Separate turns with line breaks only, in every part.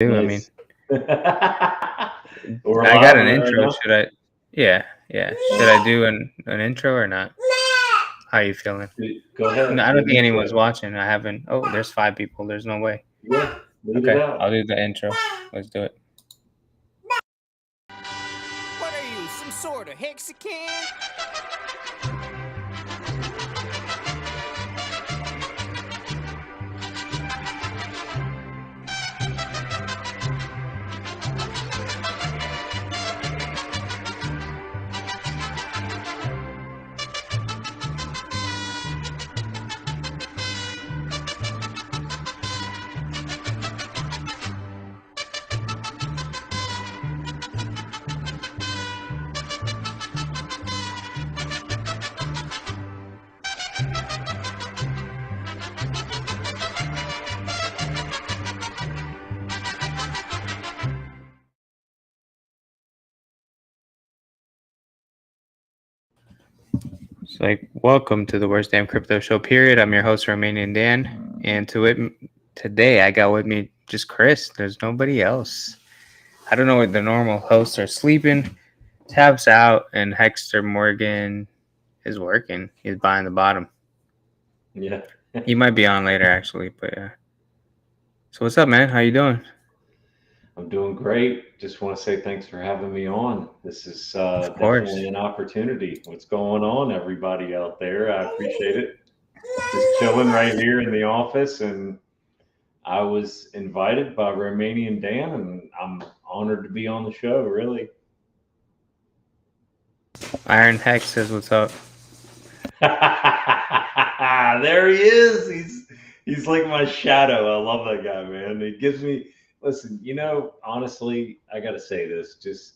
I mean,
Nice. We're
I got
live
an
right
intro.
now.
Should I? Yeah, yeah. Should I do an intro or not? How you feeling?
Go
No,
ahead,
I don't
do an
think anyone's
intro.
watching. I haven't. Oh, there's 5 people. There's no way.
Yeah, lead it
Okay,
out.
I'll do the intro. Let's do it.
What are you, some sort of Mexican?
So, welcome to the Worst Damn Crypto Show. Period. I'm your host, Romanian Dan, and today I got with me just Chris. There's nobody else. I don't know what the normal hosts are sleeping. Tabs out, and Hexter Morgan is working. He's buying the bottom.
Yeah.
He might be on later, actually, but yeah. So what's up, man? How you doing?
I'm doing great. Just want to say thanks for having me on. This is
Of course.
definitely an opportunity. What's going on, everybody out there? I appreciate it. Just chilling right here in the office, and I was invited by Romanian Dan, and I'm honored to be on the show, really.
Iron Hex says what's up.
There he is. He's like my shadow. I love that guy, man. He gives me listen, honestly, I gotta say this. Just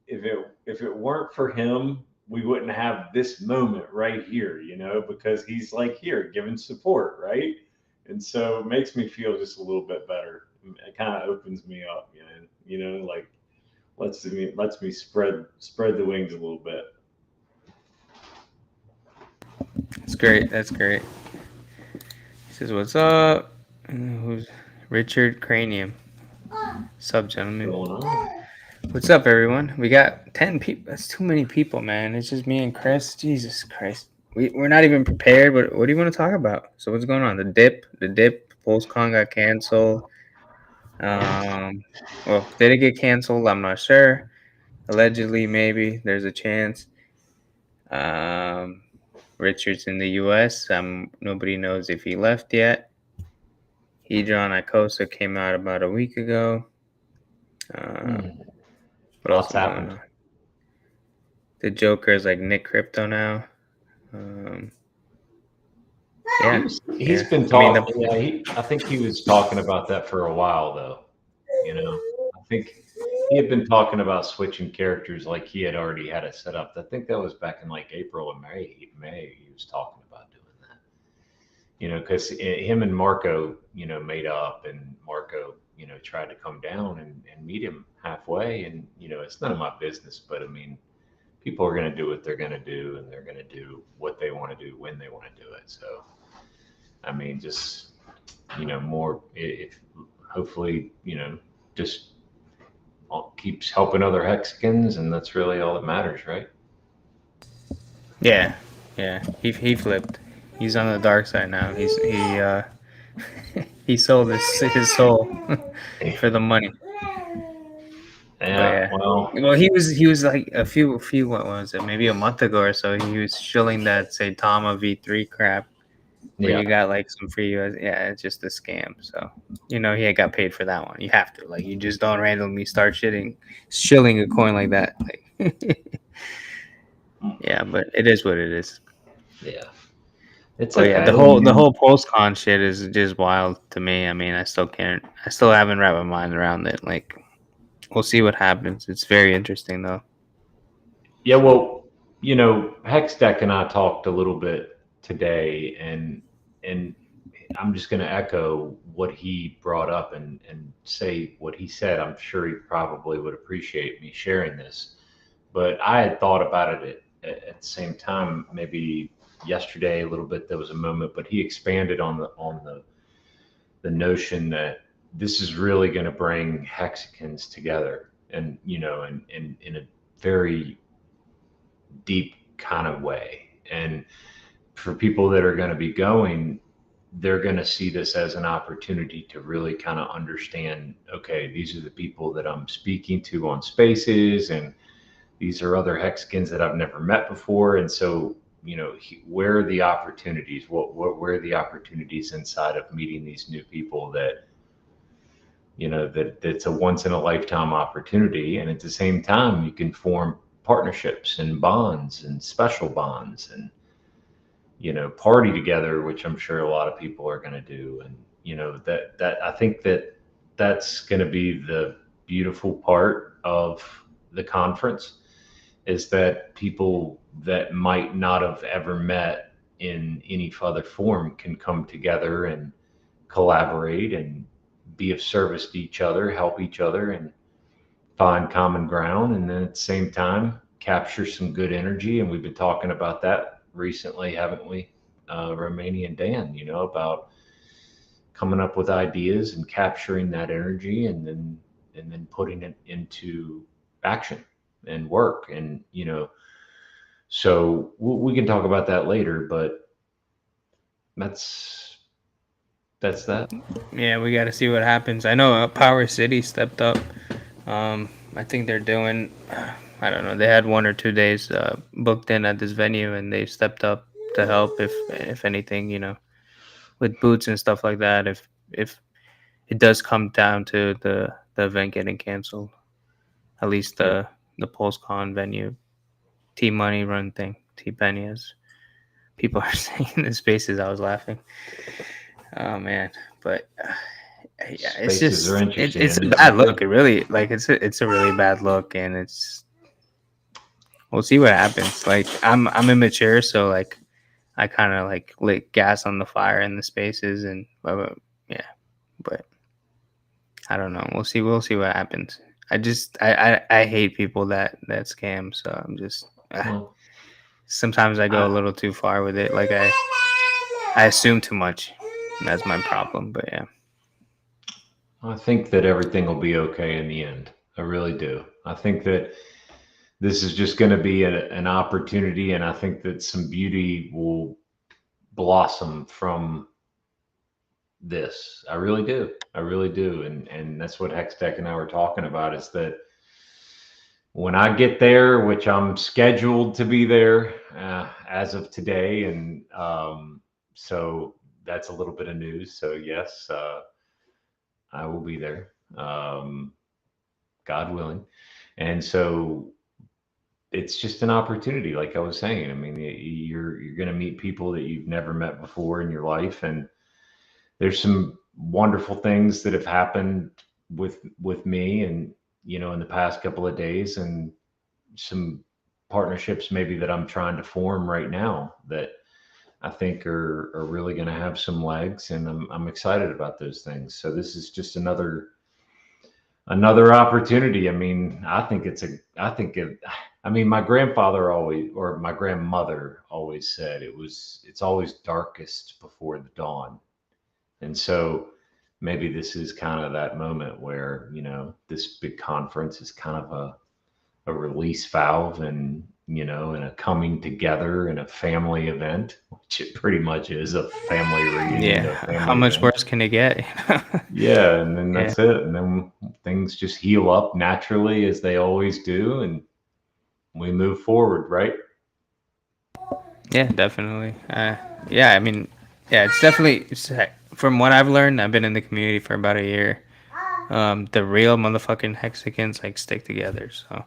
if it weren't for him, we wouldn't have this moment right here, because he's like here giving support, right? And so it makes me feel just a little bit better. It kind of opens me up, like lets me spread the wings a little bit.
That's great. That's great. He says what's up. Who's Richard Cranium? Sup,
What's
gentlemen.
going on?
What's up, everyone? We got 10 people. That's too many people, man. It's just me and Chris. Jesus Christ. We're not even prepared. What do you want to talk about? So what's going on? The dip. PulseCon got canceled. Well, did it get canceled? I'm not sure. Allegedly, maybe there's a chance. Um, Richard's in the U.S. Nobody knows if he left yet. HEDRON Icosa came out about a week ago.
Hmm.
What else
Lots
is going
happened.
on? The Joker is like Nick Crypto now. Um, yeah,
He's
yeah.
been
I mean,
talking. Yeah, I think he was talking about that for a while, though. I think he had been talking about switching characters, like he had already had it set up. I think that was back in like April or May. May he was talking about doing that. Because him and Marco, made up, and Marco, tried to come down and meet him halfway, and it's none of my business, but I mean, people are going to do what they're going to do, and they're going to do what they want to do when they want to do it. So, I mean, just more if hopefully just keeps helping other Hexicans, and that's really all that matters, right?
yeah, yeah. He flipped. He's on the dark side now. He sold his soul for the money. But
Yeah,
yeah.
well,
Well, he was like a few what was it? Maybe a month ago or so. He was shilling that Saitama V3 crap where
yeah,
you got like some free US. Yeah, it's just a scam. So he had got paid for that one. You have to you just don't randomly start shilling a coin like that. Like, yeah, but it is what it is.
yeah. It's
But yeah,
okay.
the
I
whole
mean,
PulseCon shit is just wild to me. I mean, I still can't. I still haven't wrapped my mind around it. Like, we'll see what happens. It's very interesting though.
yeah, well, Hextech and I talked a little bit today, and I'm just going to echo what he brought up and say what he said. I'm sure he probably would appreciate me sharing this, but I had thought about it at the same time. Maybe yesterday a little bit there was a moment, but he expanded on the notion that this is really going to bring Hexicans together, and in a very deep kind of way. And for people that are going to be going, they're going to see this as an opportunity to really kind of understand, okay, these are the people that I'm speaking to on Spaces, and these are other Hexicans that I've never met before. And so, where are the opportunities? Where are the opportunities inside of meeting these new people that, that's a once in a lifetime opportunity. And at the same time, you can form partnerships and bonds and special bonds and, party together, which I'm sure a lot of people are going to do. And, that I think that's going to be the beautiful part of the conference, is that people that might not have ever met in any other form can come together and collaborate and be of service to each other, help each other, and find common ground. And then at the same time, capture some good energy. And we've been talking about that recently, haven't we, Romania and Dan, about coming up with ideas and capturing that energy, and then putting it into action and work. And, so we can talk about that later, but that's that.
Yeah, we got to see what happens. I know Power City stepped up. I think they're doing, I don't know, they had 1 or 2 days booked in at this venue, and they stepped up to help if anything, with boots and stuff like that. If it does come down to the event getting canceled, at least the PulseCon venue, T Money run thing, T Penny, as people are saying in the Spaces. I was laughing. Oh man, but yeah, it's
Spaces
just
are interesting,
it's a
and
bad look. It really, like, it's a really bad look, and we'll see what happens. Like, I'm immature, so like I kind of like lit gas on the fire in the Spaces, and yeah, but I don't know. We'll see what happens. I hate people that scam. So I'm just
well,
sometimes I go a little too far with it. Like I assume too much. That's my problem. But yeah.
I think that everything will be okay in the end. I really do. I think that this is just going to be an opportunity, and I think that some beauty will blossom from this. I really do. I really do. And that's what Hextech and I were talking about, is that when I get there, which I'm scheduled to be there as of today, and so that's a little bit of news. So yes, I will be there, God willing. And so it's just an opportunity, like I was saying. I mean, you're going to meet people that you've never met before in your life, and there's some wonderful things that have happened with me, and in the past couple of days, and some partnerships maybe that I'm trying to form right now that I think are really going to have some legs, and I'm excited about those things. So this is just another opportunity. I mean, my grandfather always, or my grandmother always said, it's always darkest before the dawn. And so maybe this is kind of that moment where, this big conference is kind of a release valve, and, and a coming together and a family event, which it pretty much is, a family reunion.
Yeah. How much worse can it get?
Yeah. And then that's it. And then things just heal up naturally, as they always do. And we move forward, right?
Yeah, definitely. Yeah, I mean, yeah, it's definitely, from what I've learned, I've been in the community for about a year. The real motherfucking Hexicans like stick together. So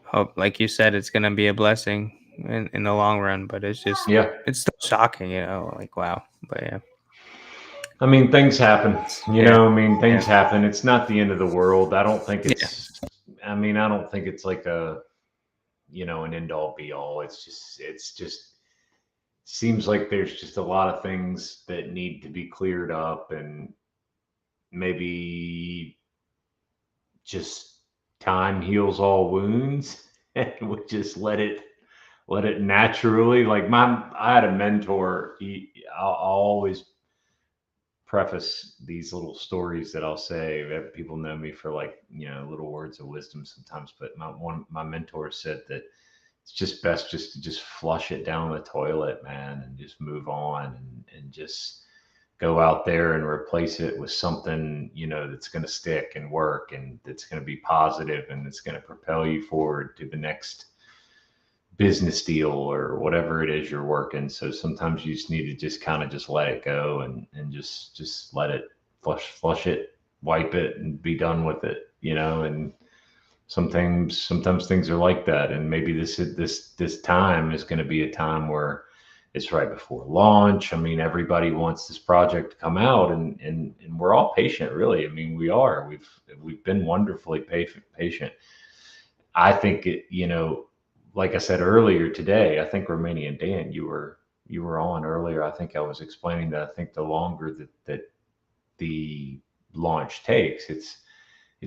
hope, like you said, it's gonna be a blessing in the long run. But it's just, it's still shocking, like wow. But yeah.
I mean, things happen, things happen. It's not the end of the world. I don't think it's, I don't think it's like an end all be all. It's just seems like there's just a lot of things that need to be cleared up, and maybe just time heals all wounds, and we just let it naturally. Like I had a mentor. I'll always preface these little stories that I'll say. People know me for like, little words of wisdom sometimes, but my mentor said that it's just best just to just flush it down the toilet, man, and just move on and just go out there and replace it with something, that's going to stick and work and that's going to be positive and it's going to propel you forward to the next business deal or whatever it is you're working. So sometimes you just need to just kind of just let it go and just let it flush it, wipe it and be done with it, and sometimes things are like that. And maybe this time is going to be a time where it's right before launch. I mean, everybody wants this project to come out and we're all patient, really. I mean, we've been wonderfully patient. I think like I said earlier today, I think Romanian Dan, you were on earlier. I think I was explaining that I think the longer that the launch takes, it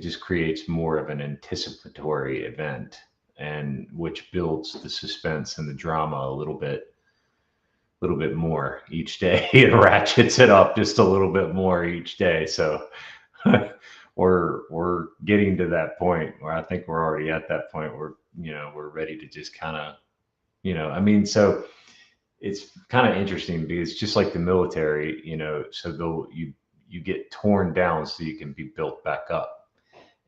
just creates more of an anticipatory event, and which builds the suspense and the drama a little bit more each day. It ratchets it up just a little bit more each day. So we're getting to that point where I think we're already at that point where we're ready to just kind of so it's kind of interesting because just like the military, so you get torn down so you can be built back up.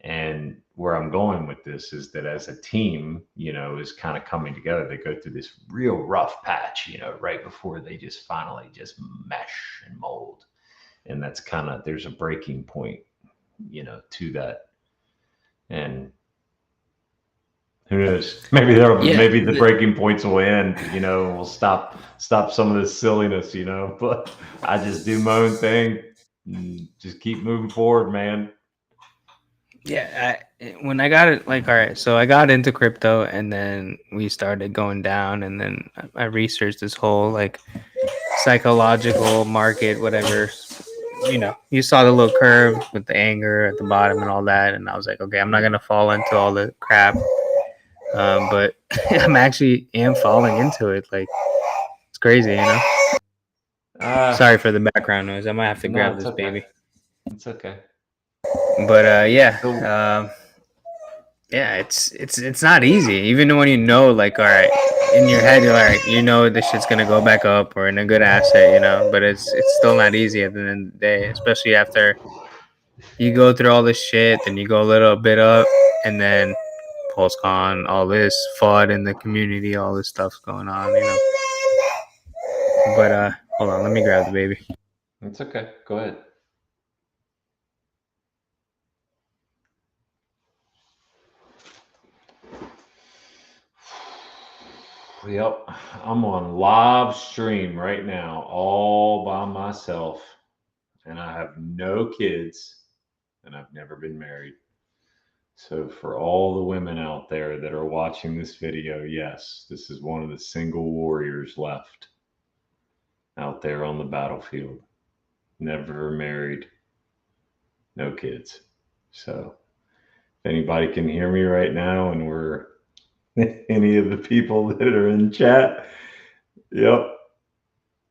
And where I'm going with this is that as a team, is kind of coming together, they go through this real rough patch, right before they just finally just mesh and mold. And that's there's a breaking point, to that. And who knows? Maybe maybe the breaking points will end. We'll stop some of this silliness. But I just do my own thing, and just keep moving forward, man.
Yeah, when I got it, like, all right, so I got into crypto, and then we started going down, and then I researched this whole like psychological market, whatever. You saw the little curve with the anger at the bottom and all that, and I was like, okay, I'm not gonna fall into all the crap. But I'm actually falling into it. Like, it's crazy, Sorry for the background noise. I might have to grab this
okay.
baby.
It's okay.
But yeah, it's not easy. Even when like, all right, in your head, you're like, this shit's gonna go back up or in a good asset, But it's still not easy at the end of the day, especially after you go through all this shit, then you go a little bit up, and then PulseCon, all this FUD in the community, all this stuff's going on, But hold on, let me grab the baby.
It's okay. Go ahead. Yep, I'm on live stream right now, all by myself, and I have no kids, and I've never been married. So for all the women out there that are watching this video, yes, this is one of the single warriors left out there on the battlefield. Never married, no kids. So if anybody can hear me right now and we're any of the people that are in chat, yep,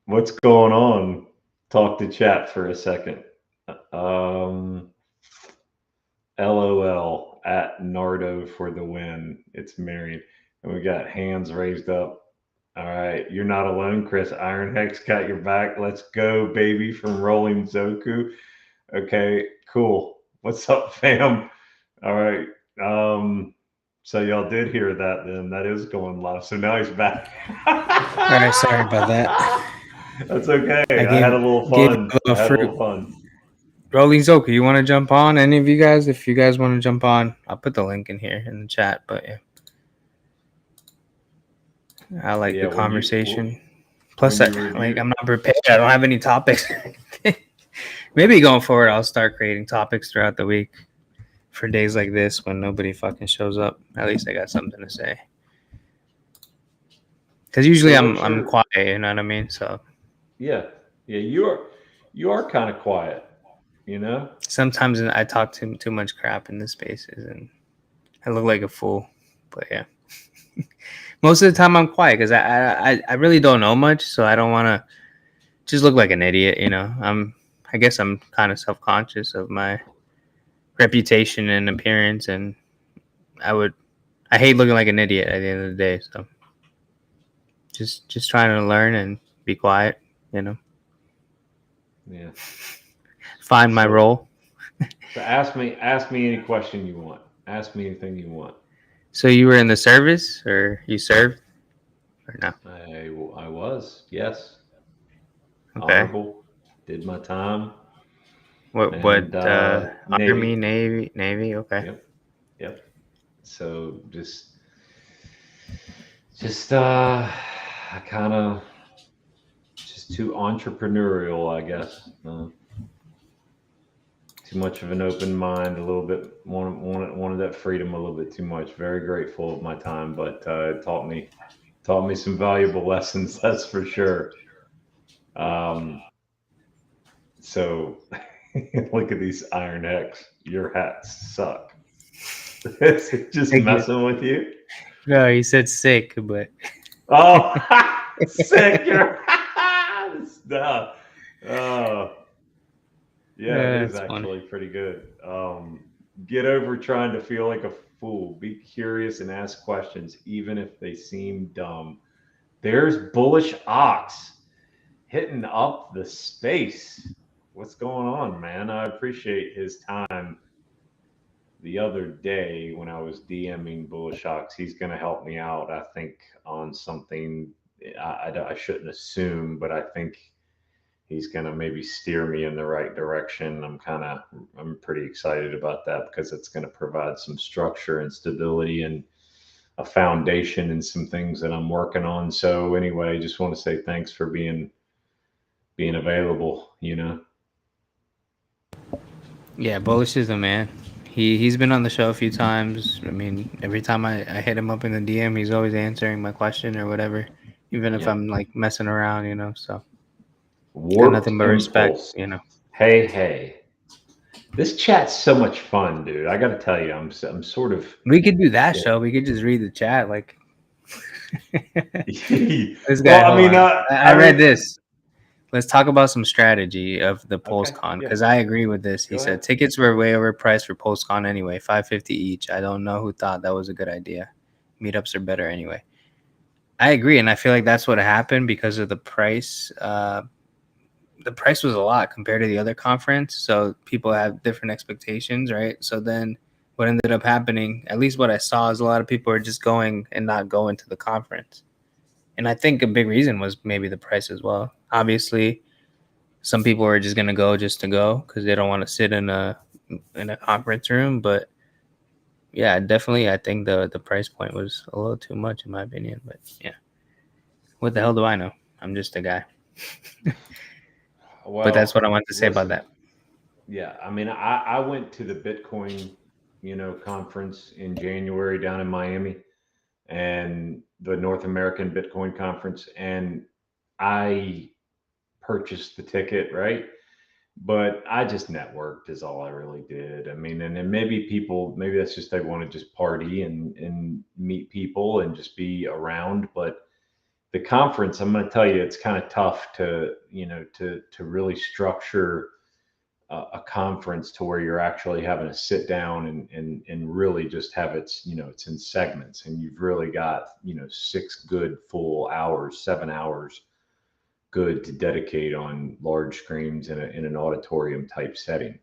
what's going on? Talk to chat for a second. LOL at Nardo for the win. It's married. And we got hands raised up. All right. You're not alone, Chris. Iron Hex got your back. Let's go, baby, from Rolling Zoku. Okay, cool. What's up, fam? All right. So y'all did hear that then. That is going live. So now he's back.
All right, sorry about that.
That's okay. I had a little fun.
Rolling Zoku, you want to jump on? Any of you guys? If you guys want to jump on, I'll put the link in here in the chat. But yeah, I like the conversation. Plus, I'm not prepared. I don't have any topics. Maybe going forward, I'll start creating topics throughout the week for days like this when nobody fucking shows up. At least I got something to say. Because usually I'm quiet, you know what I mean? So
yeah, you are kind of quiet.
Sometimes I talk too much crap in the spaces and I look like a fool. But yeah, most of the time I'm quiet because I really don't know much, so I don't want to just look like an idiot. I I guess I'm kind of self-conscious of my reputation and appearance, and I hate looking like an idiot at the end of the day. So just trying to learn and be quiet,
Yeah.
find my role.
So ask me any question you want. Ask me anything you want.
So you were in the service, or you served, or no?
I was, yes.
Okay.
Honorable. Did my time.
What Army, Navy? Okay.
Yep. So I kind of just too entrepreneurial, I guess. Too much of an open mind, a little bit wanted that freedom a little bit too much. Very grateful of my time, but it taught me some valuable lessons, that's for sure. So look at these iron X. Your hats suck. Is it just messing with you?
No, he said sick, but
oh, sick. You're no. Yeah, it is actually pretty good. Get over trying to feel like a fool. Be curious and ask questions, even if they seem dumb. There's Bullish Ox hitting up the space. What's going on, man? I appreciate his time the other day when I was DMing Bullish Ox. He's going to help me out, I think, on something. I shouldn't assume, but I think he's going to maybe steer me in the right direction. I'm pretty excited about that because it's going to provide some structure and stability and a foundation and some things that I'm working on. So anyway, just want to say thanks for being available,
Yeah, Bullish is the man. He's been on the show a few times. I mean, every time I hit him up in the DM, he's always answering my question or whatever, even if I'm like messing around, so got nothing but respect,
Hey. This chat's so much fun, dude. I got to tell you, I'm sort of.
We could do that show. We could just read the chat, like. This guy.
Well,
I read this. Let's talk about some strategy of the PulseCon because I agree with this. He said tickets were way overpriced for PulseCon anyway, $550 each. I don't know who thought that was a good idea. Meetups are better anyway. I agree, and I feel like that's what happened because of the price. The price was a lot compared to the other conference, so people have different expectations, right? So then what ended up happening, at least what I saw, is a lot of people are just going and not going to the conference. And I think a big reason was maybe the price as well. Obviously, some people are just going to go just to go because they don't want to sit in a conference room. But yeah, definitely, I think the price point was a little too much in my opinion. But yeah, what the hell do I know? I'm just a guy.
Well,
but that's what I wanted to say about that.
Yeah, I mean, I went to the Bitcoin, conference in January down in Miami, and the North American Bitcoin conference, and I purchased the ticket, right? But I just networked is all I really did. I mean, and then maybe that's just they want to just party and meet people and just be around, but the conference, I'm going to tell you, it's kind of tough to really structure a conference to where you're actually having to sit down and really just have it's in segments, and you've really got 6 good full hours, 7 hours good to dedicate on large screens in an auditorium type setting.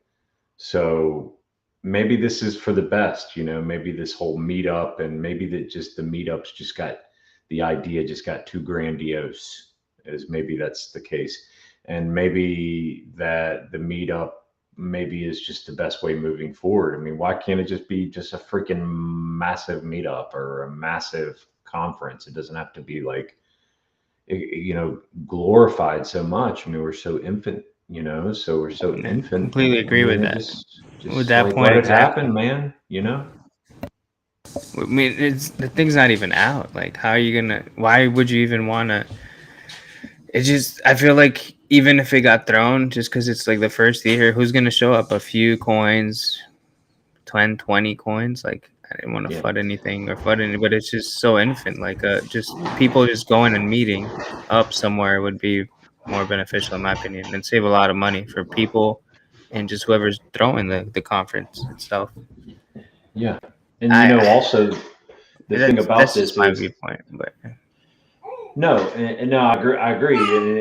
So maybe this is for the best, maybe this whole meetup, and maybe that just the meetups just got the idea just got too grandiose, as maybe that's the case. And maybe that the meetup maybe is just the best way moving forward. I mean, why can't it just be just a freaking massive meetup or a massive conference? It doesn't have to be like, glorified so much. I mean, we're so infant, so we're so infant.
Completely agree with that.
Just
with that
like,
point,
let it happen, man,
I mean, the thing's not even out. Like, how are you gonna? Why would you even wanna? It's just, I feel like even if it got thrown, just because it's like the first year, who's gonna show up? A few coins, 10, 20 coins. Like, I didn't want to FUD anything or FUD any, but it's just so infant. Like, just people just going and meeting up somewhere would be more beneficial in my opinion, and save a lot of money for people and just whoever's throwing the conference itself.
Yeah. And, you know, also the thing about
That's just
this
my
is,
viewpoint, but
no, and no, I agree.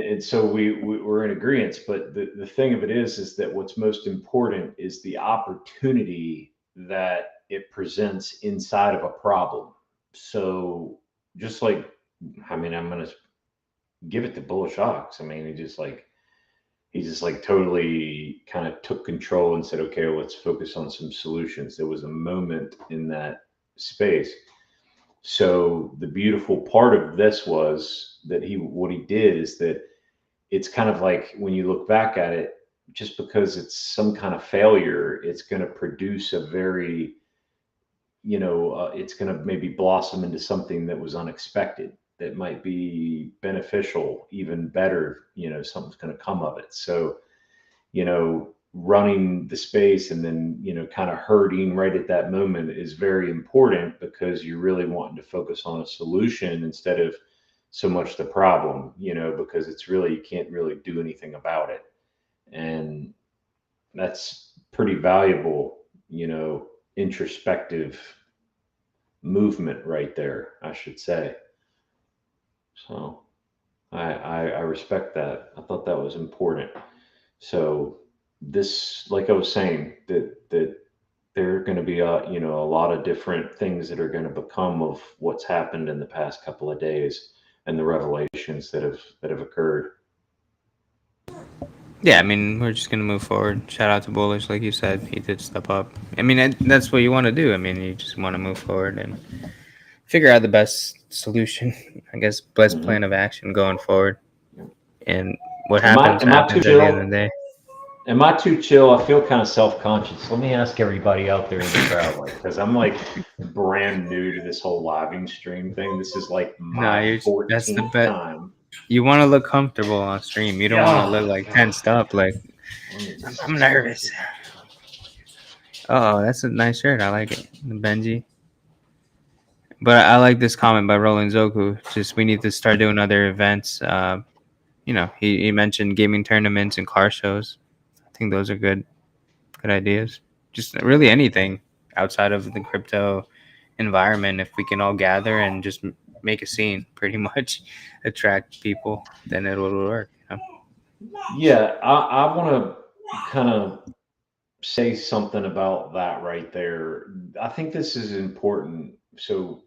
And so we're in agreement. But the thing of it is that what's most important is the opportunity that it presents inside of a problem. So just like, I mean, I'm going to give it to Bullish Ox. I mean, he just like totally kind of took control and said, okay, let's focus on some solutions. There was a moment in that space. So the beautiful part of this was that what he did is that it's kind of like when you look back at it, just because it's some kind of failure, it's going to produce a very, it's going to maybe blossom into something that was unexpected, that might be beneficial, even better, something's going to come of it. So, running the space and then, kind of hurting right at that moment is very important, because you're really wanting to focus on a solution instead of so much the problem, because it's really, you can't really do anything about it. And that's pretty valuable, introspective movement right there, I should say. So I respect that. I thought that was important. So this, like I was saying, that there are going to be a lot of different things that are going to become of what's happened in the past couple of days and the revelations that have occurred.
yeah, I mean, we're just gonna move forward. Shout out to Bullish, like you said, he did step up. I mean, that's what you want to do. I mean, you just want to move forward and figure out the best solution, I guess, best
Hmm.
plan of action going forward. And what
Am I
happens
am I too
happens at the end of
chill?
the day.
Am I too chill? I feel kind of self-conscious. Let me ask everybody out there in the crowd, like, because I'm like brand new to this whole living stream thing. This is like
No,
my
that's the
14th
bet.
time.
You want to look comfortable on stream. You don't want to
Yeah.
look like
God.
tensed up. Like
Let me
I'm
just-
nervous. Oh, that's a nice shirt. I like it, the Benji. But I like this comment by Roland Zoku. Just we need to start doing other events. He mentioned gaming tournaments and car shows. I think those are good ideas. Just really anything outside of the crypto environment. If we can all gather and just make a scene, pretty much attract people, then it will work.
Yeah, I want to kind of say something about that right there. I think this is important. So,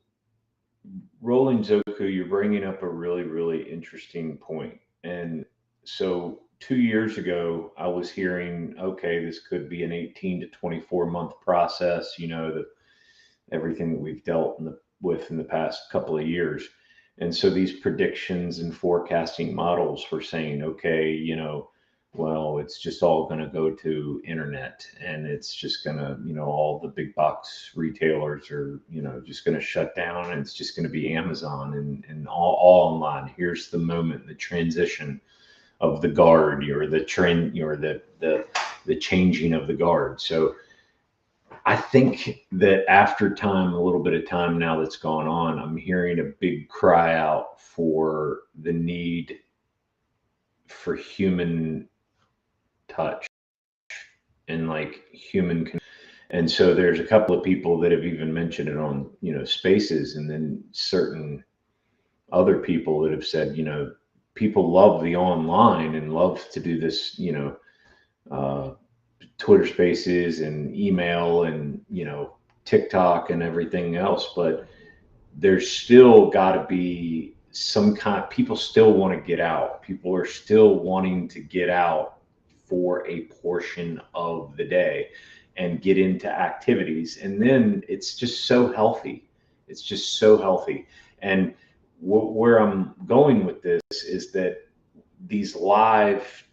Rolling Zoku, you're bringing up a really, really interesting point. And so, 2 years ago, I was hearing, okay, this could be an 18 to 24-month process, everything that we've dealt with in the past couple of years. And so these predictions and forecasting models were saying, okay, well, it's just all going to go to internet, and it's just going to, all the big box retailers are, just going to shut down, and it's just going to be Amazon and all online. Here's the moment, the transition of the guard, or the trend, or the changing of the guard. So I think that after time, a little bit of time now that's gone on, I'm hearing a big cry out for the need for human touch and like and so there's a couple of people that have even mentioned it on, spaces, and then certain other people that have said, people love the online and love to do this, uh, Twitter Spaces and email and TikTok and everything else, but there's still got to be some kind. People still want to get out. People are still wanting to get out for a portion of the day and get into activities, and then it's just so healthy. It's just so healthy. And where I'm going with this is that these live,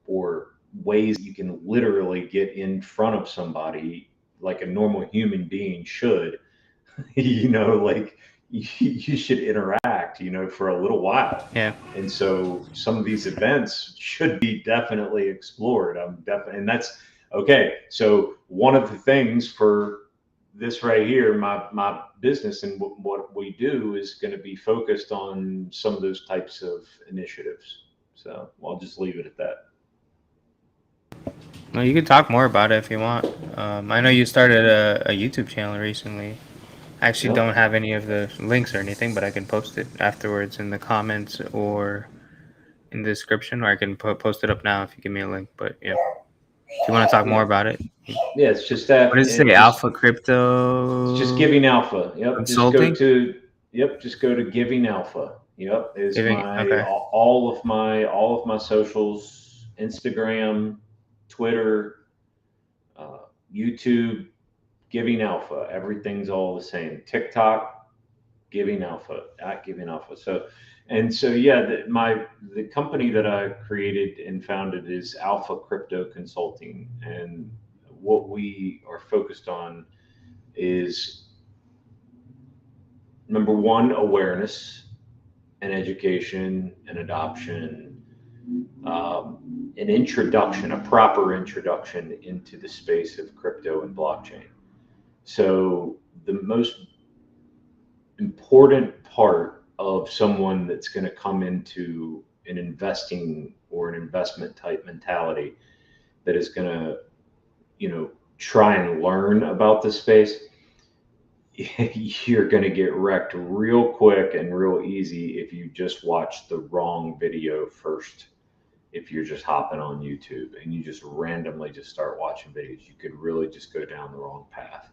or ways you can literally get in front of somebody like a normal human being should, like you should interact, for a little while.
Yeah.
And so some of these events should be definitely explored. I'm definitely, and that's okay. So one of the things for this right here, my business and what we do is going to be focused on some of those types of initiatives. So I'll just leave it at that.
Well, you can talk more about it if you want. I know you started a YouTube channel recently. I actually
Yep.
don't have any of the links or anything, but I can post it afterwards in the comments or in the description, or I can post it up now if you give me a link. But yeah, if you want to talk more about it.
Yeah, it's just
What does it say? Alpha Crypto?
It's just Giving Alpha. Yep.
Consulting?
Just go to Giving Alpha. Yep. Is
Giving, okay.
all of my socials, Instagram, Twitter, YouTube, Giving Alpha. Everything's all the same. TikTok, Giving Alpha, at Giving Alpha. So yeah, the company that I created and founded is Alpha Crypto Consulting, and what we are focused on is, number one, awareness and education and adoption, an introduction, a proper introduction into the space of crypto and blockchain. So the most important part of someone that's going to come into an investing or an investment type mentality that is going to, try and learn about the space, you're going to get wrecked real quick and real easy if you just watch the wrong video first. If you're just hopping on YouTube and you just randomly just start watching videos, you could really just go down the wrong path.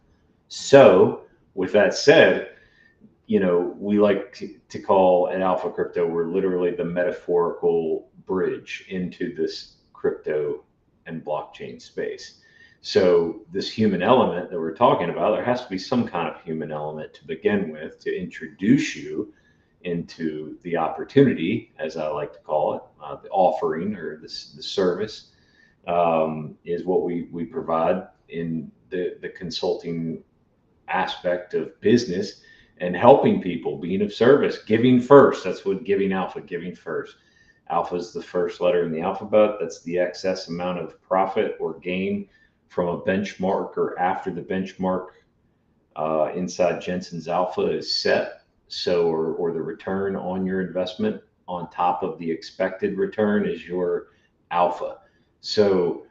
So with that said, we like to call at Alpha Crypto, we're literally the metaphorical bridge into this crypto and blockchain space. So this human element that we're talking about, there has to be some kind of human element to begin with to introduce you into the opportunity, as I like to call it, the offering or the service, is what we provide in the consulting aspect of business and helping people, being of service, giving first. That's what Giving Alpha, giving first. Alpha is the first letter in the alphabet. That's the excess amount of profit or gain from a benchmark or after the benchmark inside Jensen's Alpha is set. So, or the return on your investment on top of the expected return is your alpha. So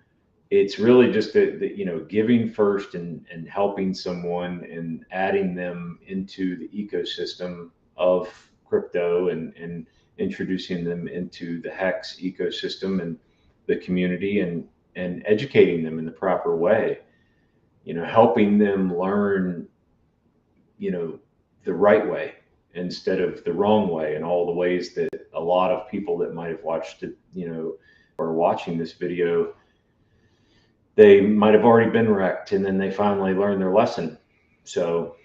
it's really just giving first and helping someone and adding them into the ecosystem of crypto and introducing them into the Hex ecosystem and the community and educating them in the proper way, helping them learn, the right way instead of the wrong way, and all the ways that a lot of people that might have watched it, or watching this video, they might have already been wrecked and then they finally learned their lesson. So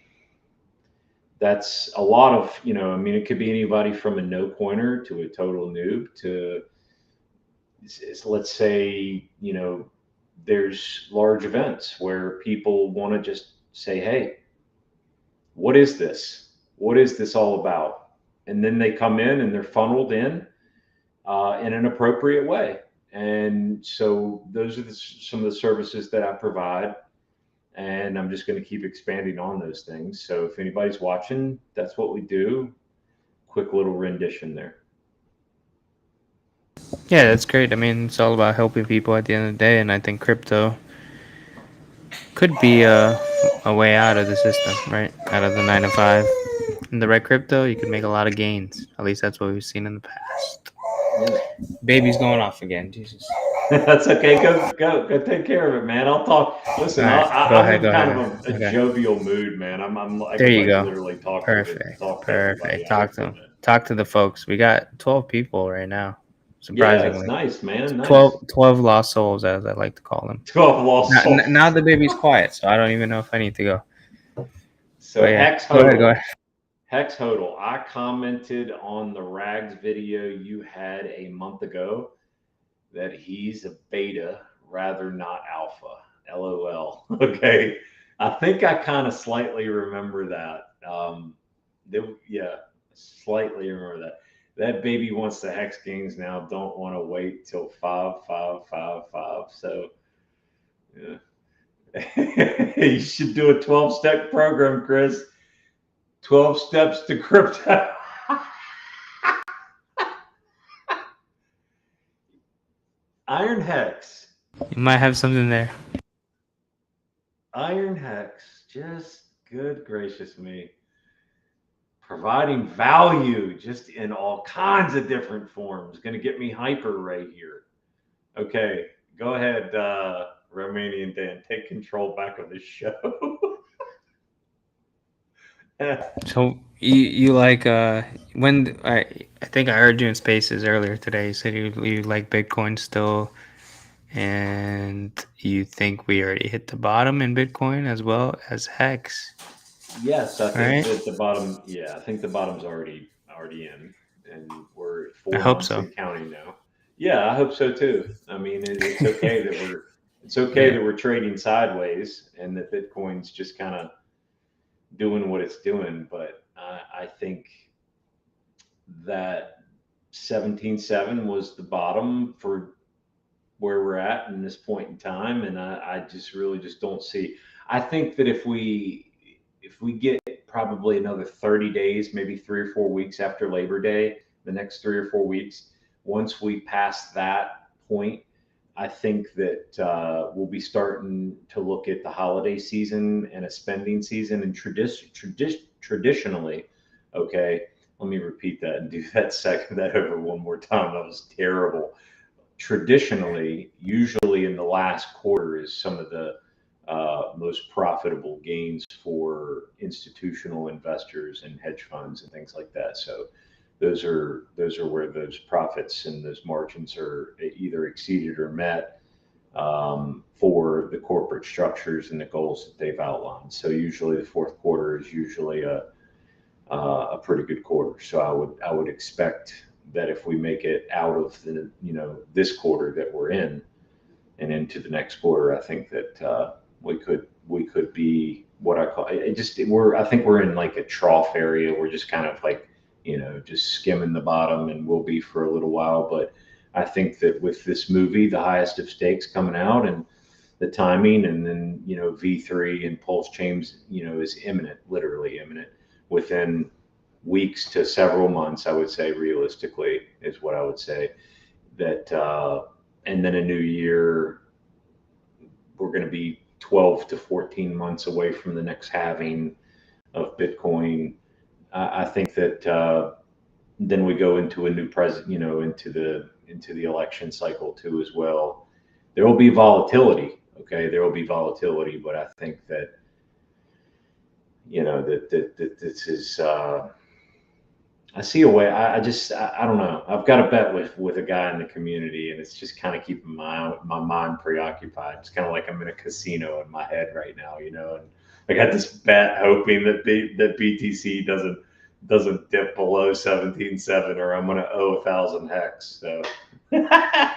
that's a lot of, it could be anybody from a no coiner to a total noob to, let's say, there's large events where people want to just say, hey, what is this? What is this all about? And then they come in and they're funneled in an appropriate way. And so those are some of the services that I provide. And I'm just going to keep expanding on those things. So if anybody's watching, that's what we do. Quick little rendition there.
Yeah, that's great. I mean, it's all about helping people at the end of the day, and I think crypto could be a way out of the system, right? Out of the 9 to 5. In the right crypto, you can make a lot of gains. At least that's what we've seen in the past.
Yeah.
Baby's going off again. Jesus.
That's okay. Go take care of it, man. I'll talk. Listen,
Right,
I'm in kind of a jovial mood, man.
There you go.
Literally talk
Perfect.
To
talk to them. Talk to the folks. We got 12 people right now. Surprisingly.
Yeah, it's nice, man. Nice.
12 lost souls, as I like to call them.
12 lost souls.
Now the baby's quiet, so I don't even know if I need to go.
So yeah.
Hex Hodl. Go ahead.
Hex Hodl. I commented on the Rags video you had a month ago that he's a beta, rather not alpha. LOL. Okay. I think I kind of slightly remember that. Slightly remember that. That baby wants the Hex Kings now. Don't want to wait till 5. So, yeah. You should do a 12-step program, Chris. 12 steps to crypto. Iron Hex.
You might have something there.
Iron Hex. Just good gracious me. Providing value just in all kinds of different forms. Going to get me hyper right here. Okay, go ahead, Romanian Dan. Take control back of the show.
So you like when I think I heard you in Spaces earlier today. You said you like Bitcoin still, and you think we already hit the bottom in Bitcoin as well as Hex.
Yes, I think
Right?
that the bottom. Yeah, I think the bottom's already in, and we're at 4
I hope
months
so.
and counting now. Yeah, I hope so too. I mean, it's okay that we're trading sideways, and that Bitcoin's just kind of doing what it's doing. But I think that 17.7 was the bottom for where we're at in this point in time, and I just really just don't see. I think that if we get probably another 30 days, maybe 3 or 4 weeks after Labor Day, the next 3 or 4 weeks, once we pass that point, I think that we'll be starting to look at the holiday season and a spending season. And traditionally, okay, let me repeat that and do that over one more time. That was terrible. Traditionally, usually in the last quarter is some of the most profitable gains for institutional investors and hedge funds and things like that. So those are where those profits and those margins are either exceeded or met for the corporate structures and the goals that they've outlined. So usually the fourth quarter is usually a pretty good quarter. So I would expect that if we make it out of the this quarter that we're in and into the next quarter, I think that we could be what I call it. I think we're in like a trough area. We're just kind of like just skimming the bottom, and we'll be for a little while. But I think that with this movie, The Highest of Stakes, coming out, and the timing, and then V3 and PulseChain is imminent, literally imminent, within weeks to several months, I would say, realistically, is what I would say. That and then a new year, we're going to be 12 to 14 months away from the next halving of Bitcoin. I think that then we go into a new president, into the election cycle too as well. There will be volatility. Okay, there will be volatility, but I think that that this is. I see a way. I don't know. I've got a bet with a guy in the community, and it's just kind of keeping my mind preoccupied. It's kind of like I'm in a casino in my head right now, and I got this bet hoping that that BTC doesn't dip below 17.7, or I'm going to owe 1,000 hex. So
I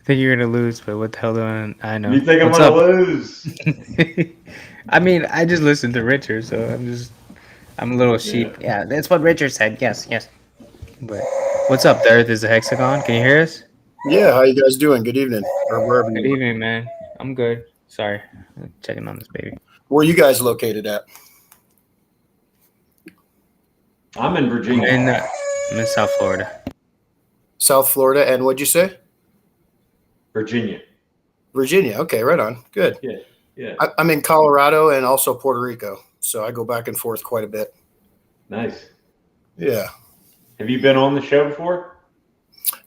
think you're gonna lose, but what the hell do I know?
You think I'm going to lose?
I mean, I just listened to Richard, so I'm a little sheep. Yeah, that's what Richard said. Yes. But what's up? The Earth is a hexagon. Can you hear us?
Yeah, how you guys doing? Good evening, or wherever
Good
you are.
evening, man. I'm good. Sorry, I'm checking on this baby.
Where are you guys located at?
I'm in Virginia.
I'm in South Florida.
South Florida, and what'd you say?
Virginia.
Virginia. Okay, right on. Good.
Yeah.
I'm in Colorado and also Puerto Rico, so I go back and forth quite a bit.
Nice.
Yeah.
Have you been on the show before?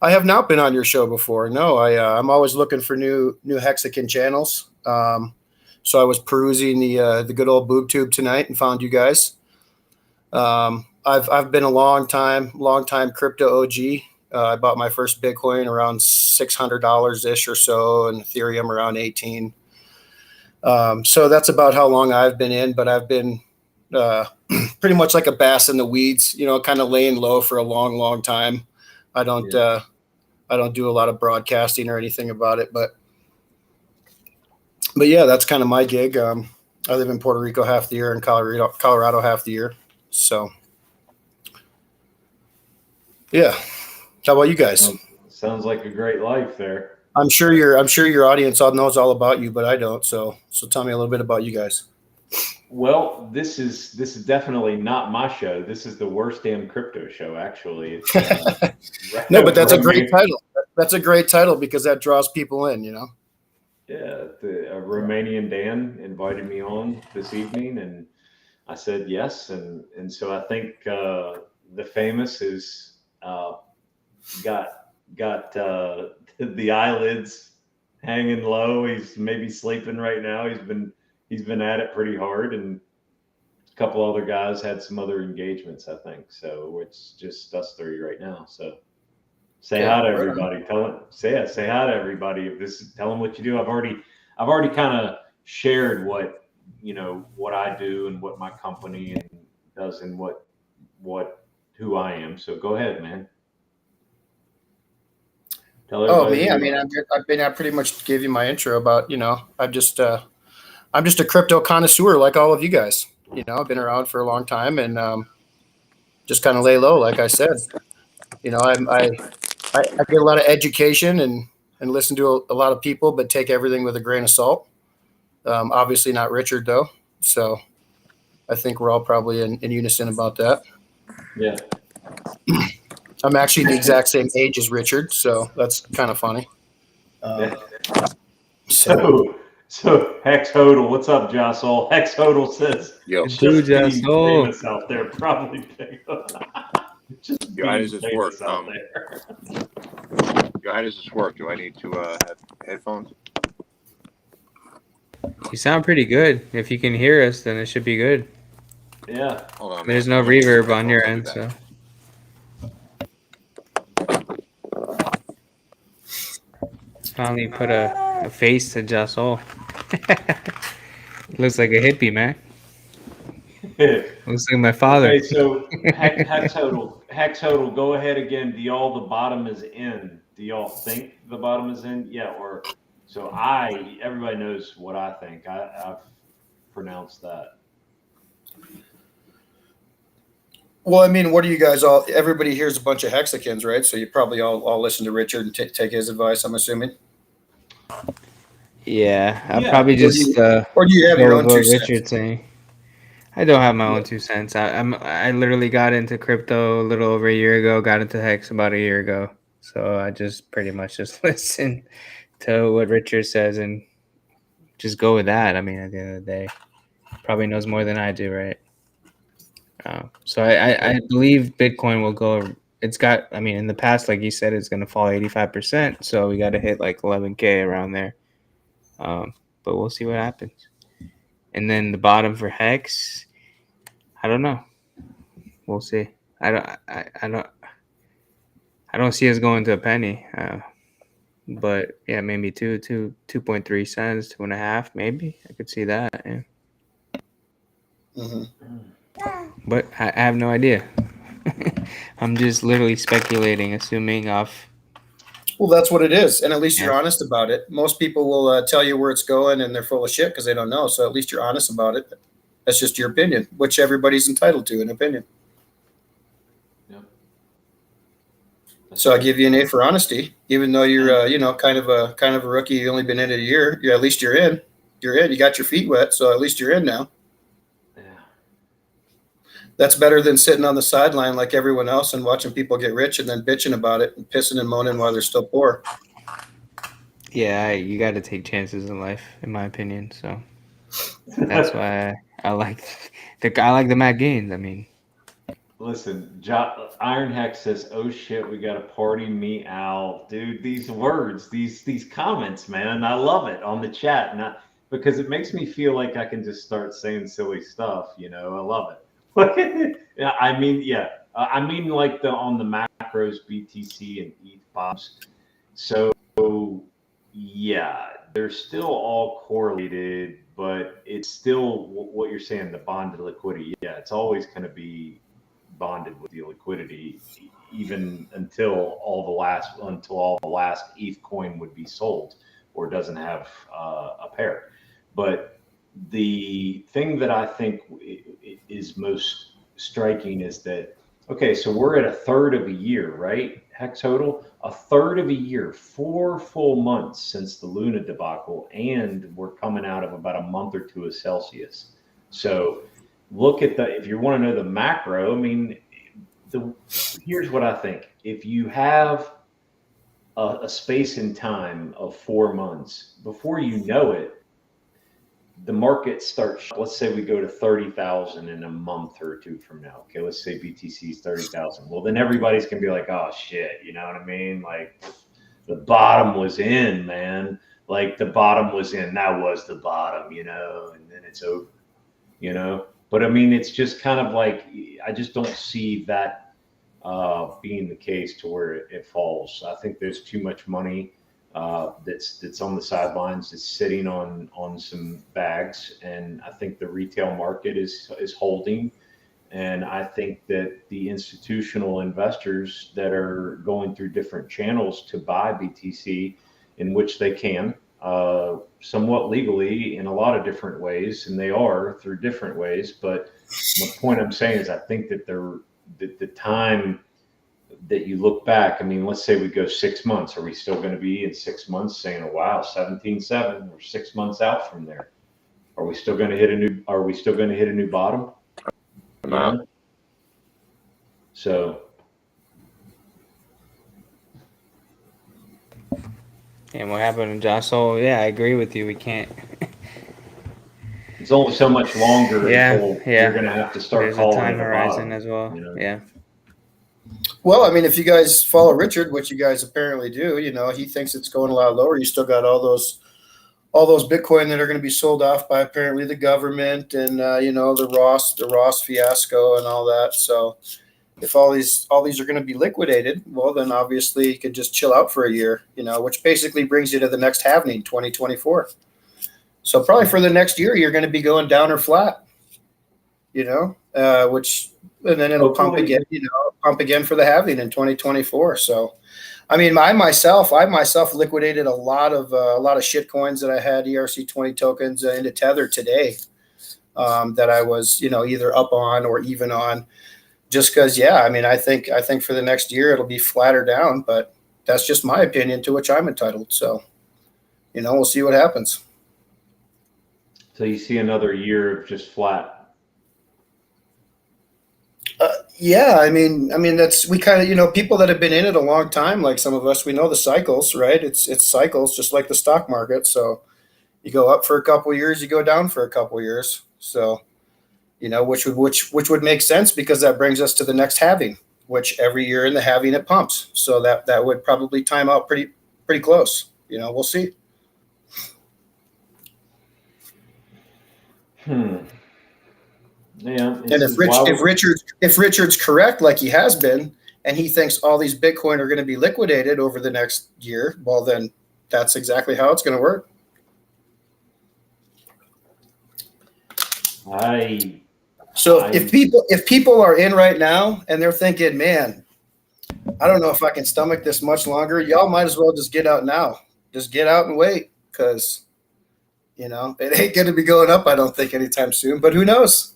I have not been on your show before. No, I'm always looking for new Hexagon channels. So I was perusing the good old boob tube tonight and found you guys. I've been a long time crypto OG. I bought my first Bitcoin around $600 ish or so, and Ethereum around 18. So that's about how long I've been in, but I've been pretty much like a bass in the weeds, kind of laying low for a long time. I don't do a lot of broadcasting or anything about it, but yeah, that's kind of my gig. I live in Puerto Rico half the year and Colorado half the year. So yeah. How about you guys?
Sounds like a great life there.
I'm sure your audience all knows all about you, but I don't. So tell me a little bit about you guys.
Well, this is definitely not my show. This is the worst damn crypto show. Actually, it's
No, but that's a great
Romain-
title. That's a great title because that draws people in.
Yeah, the Romanian Dan invited me on this evening, and I said yes, and so I think the famous is got the eyelids hanging low. He's maybe sleeping right now. He's been at it pretty hard, and a couple other guys had some other engagements, I think. So it's just us three right now. So say
Yeah,
hi to
right on.
everybody. Say hi to everybody. Tell them what you do. I've already kind of shared what I do and what my company does and who I am. So go ahead, man. Tell
Oh,
everybody.
me? I mean, I pretty much gave you my intro about, I'm just a crypto connoisseur like all of you guys. I've been around for a long time and just kind of lay low, like I said. I get a lot of education and listen to a lot of people, but take everything with a grain of salt. Obviously not Richard though. So I think we're all probably in unison about that.
Yeah.
I'm actually the exact same age as Richard, so that's kind of funny.
So Hex Hodel, what's up, Jossol? Hex Hodel says,
Yo,
it's
Dude,
just being
Jossol.
famous out there, probably. Just
Yo, how
being
does this
famous
work?
out there.
Yo, how does this work? Do I need to have headphones?
You sound pretty good. If you can hear us, then it should be good.
Yeah.
Hold on, man.
There's no
I'm gonna put
reverb
my
on your
headphones,
end,
I'll be
so. Finally put a face to Jossol. Looks like a hippie, man. Looks like my father.
Okay, so Hex Hodel, go ahead again. Do y'all the bottom is in? Do y'all think the bottom is in? Yeah, or so everybody knows what I think. I've pronounced that.
Well, I mean, what do you guys all? Everybody here's a bunch of hexagons, right? So you probably all listen to Richard and take his advice. I'm assuming.
Yeah, I'll
Yeah.
probably just
Or do you have
go
your
with
own
what
two cents?
Richard's saying. I don't have my own 2 cents. I literally got into crypto a little over a year ago. Got into Hex about a year ago. So I just pretty much just listen to what Richard says and just go with that. I mean, at the end of the day, probably knows more than I do, right? So I believe Bitcoin will go. It's got. I mean, in the past, like you said, it's going to fall 85%. So we got to hit like 11K around there. But we'll see what happens. And then the bottom for Hex, I don't know. We'll see. I don't see us going to a penny. But yeah, maybe 2.3 cents, 2.5, maybe. I could see that. Yeah.
Mm-hmm.
But I have no idea. I'm just literally speculating, assuming off.
Well, that's what it is, and at least you're
Yeah.
honest about it. Most people will tell you where it's going, and they're full of shit because they don't know. So at least you're honest about it. That's just your opinion, which everybody's entitled to an opinion.
Yep.
So I give you an A for honesty, even though you're kind of a rookie. You've only been in it a year. At least you're in. You're in. You got your feet wet, so at least you're in now.
Yeah.
That's better than sitting on the sideline like everyone else and watching people get rich and then bitching about it and pissing and moaning while they're still poor.
Yeah, you got to take chances in life, in my opinion. So that's why I like the Matt Gaines. I mean,
Listen, Iron Hex says, "Oh shit, we got a party me out, dude." These words, these comments, man, I love it on the chat, because it makes me feel like I can just start saying silly stuff. I love it. Yeah, I mean, like on the macros, BTC and ETH bombs. So yeah, they're still all correlated, but it's still what you're saying. The bonded liquidity, yeah, it's always going to be bonded with the liquidity, even until all the last ETH coin would be sold or doesn't have a pair. But the thing that I think is most striking is that, okay, so we're at a third of a year, right? Hex total, a third of a year, 4 full months since the Luna debacle, and we're coming out of about a month or two of Celsius. So look at if you want to know the macro, I mean, here's what I think. If you have a space in time of 4 months, before you know it, the market starts. Let's say we go to 30,000 in a month or two from now. Okay, let's say BTC is 30,000. Well, then everybody's gonna be like, "Oh shit," you know what I mean? Like the bottom was in, man. Like the bottom was in. That was the bottom, you know, and then it's over, you know. But I mean, it's just kind of like I just don't see that being the case to where it falls. I think there's too much money that's on the sidelines, that's sitting on some bags, and I think the retail market is holding. And I think that the institutional investors that are going through different channels to buy BTC, in which they can, somewhat legally in a lot of different ways, and they are through different ways. But the point I'm saying is I think that the time that you look back, I mean, let's say we go 6 months. Are we still going to be in 6 months saying, "Oh, wow, 17.7"? We're 6 months out from there. Are we still going to hit a new? Are we still going to hit a new bottom? Yeah. So.
And what happened to Josh? So yeah, I agree with you. We can't.
It's only so much longer until you're going to have to start
There's
calling
a time
it a
horizon
bottom,
as well.
you know?
Yeah.
Well, I mean, if you guys follow Richard, which you guys apparently do, you know, he thinks it's going a lot lower. You still got all those Bitcoin that are going to be sold off by apparently the government, and you know, the Ross fiasco and all that. So if all these are going to be liquidated, well, then obviously you could just chill out for a year, you know, which basically brings you to the next halving, 2024. So probably for the next year, you're going to be going down or flat, you know, and then it'll pump again, you know, pump again for the halving in 2024. So, I mean, I myself liquidated a lot of shit coins that I had, ERC20 tokens into Tether today, that I was, you know, either up on or even on, just because, yeah, I mean, I think for the next year it'll be flatter down, but that's just my opinion, to which I'm entitled. So, you know, we'll see what happens.
So you see another year of just flat.
Yeah, I mean, we kind of, you know, people that have been in it a long time, like some of us, we know the cycles, right? It's cycles, just like the stock market. So you go up for a couple of years, you go down for a couple of years. So, you know, which would make sense, because that brings us to the next halving, which every year in the halving it pumps. So that would probably time out pretty close. You know, we'll see.
Yeah.
And if Richard's correct, like he has been, and he thinks all these Bitcoin are going to be liquidated over the next year, well, then that's exactly how it's going to work. If people are in right now and they're thinking, man, I don't know if I can stomach this much longer, y'all might as well just get out now. Just get out and wait, because, you know, it ain't going to be going up, I don't think, anytime soon. But who knows?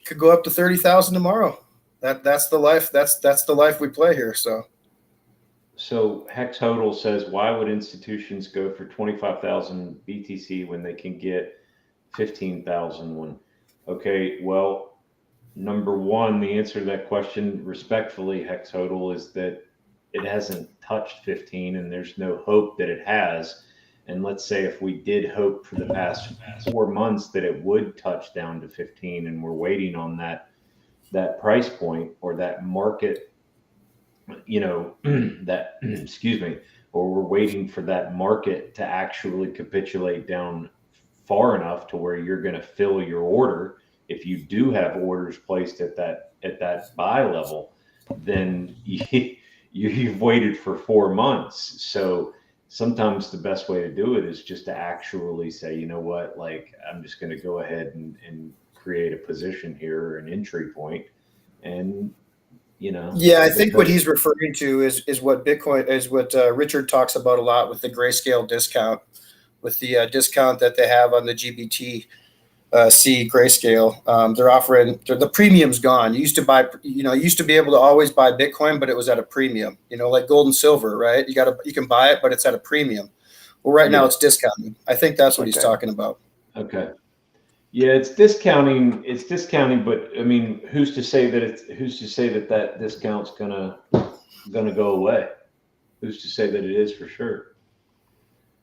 Could go up to 30,000 tomorrow. That's the life. That's the life we play here. So
Hex Hodl says, why would institutions go for 25,000 BTC when they can get 15,000 one? Okay, well, number one, the answer to that question, respectfully, Hex Hodl, is that it hasn't touched 15, and there's no hope that it has. And let's say if we did hope for the past 4 months that it would touch down to 15, and we're waiting on that price point or that market, you know, that, excuse me, or we're waiting for that market to actually capitulate down far enough to where you're going to fill your order. If you do have orders placed at that buy level, then you've waited for 4 months. So sometimes the best way to do it is just to actually say, you know what, like, I'm just going to go ahead and create a position here, an entry point, and, you know.
Yeah, I think what he's referring to is what Bitcoin is, what Richard talks about a lot with the grayscale discount, with the discount that they have on the GBT C grayscale. They're offering, the premium's gone. You used to buy, you know, you used to be able to always buy Bitcoin, but it was at a premium, you know, like gold and silver, right? You can buy it, but it's at a premium. Well, right now it's discounted. I think that's what he's talking about.
Okay. Yeah, it's discounting. It's discounting, but I mean, who's to say that that discount's gonna go away? Who's to say that it is for sure?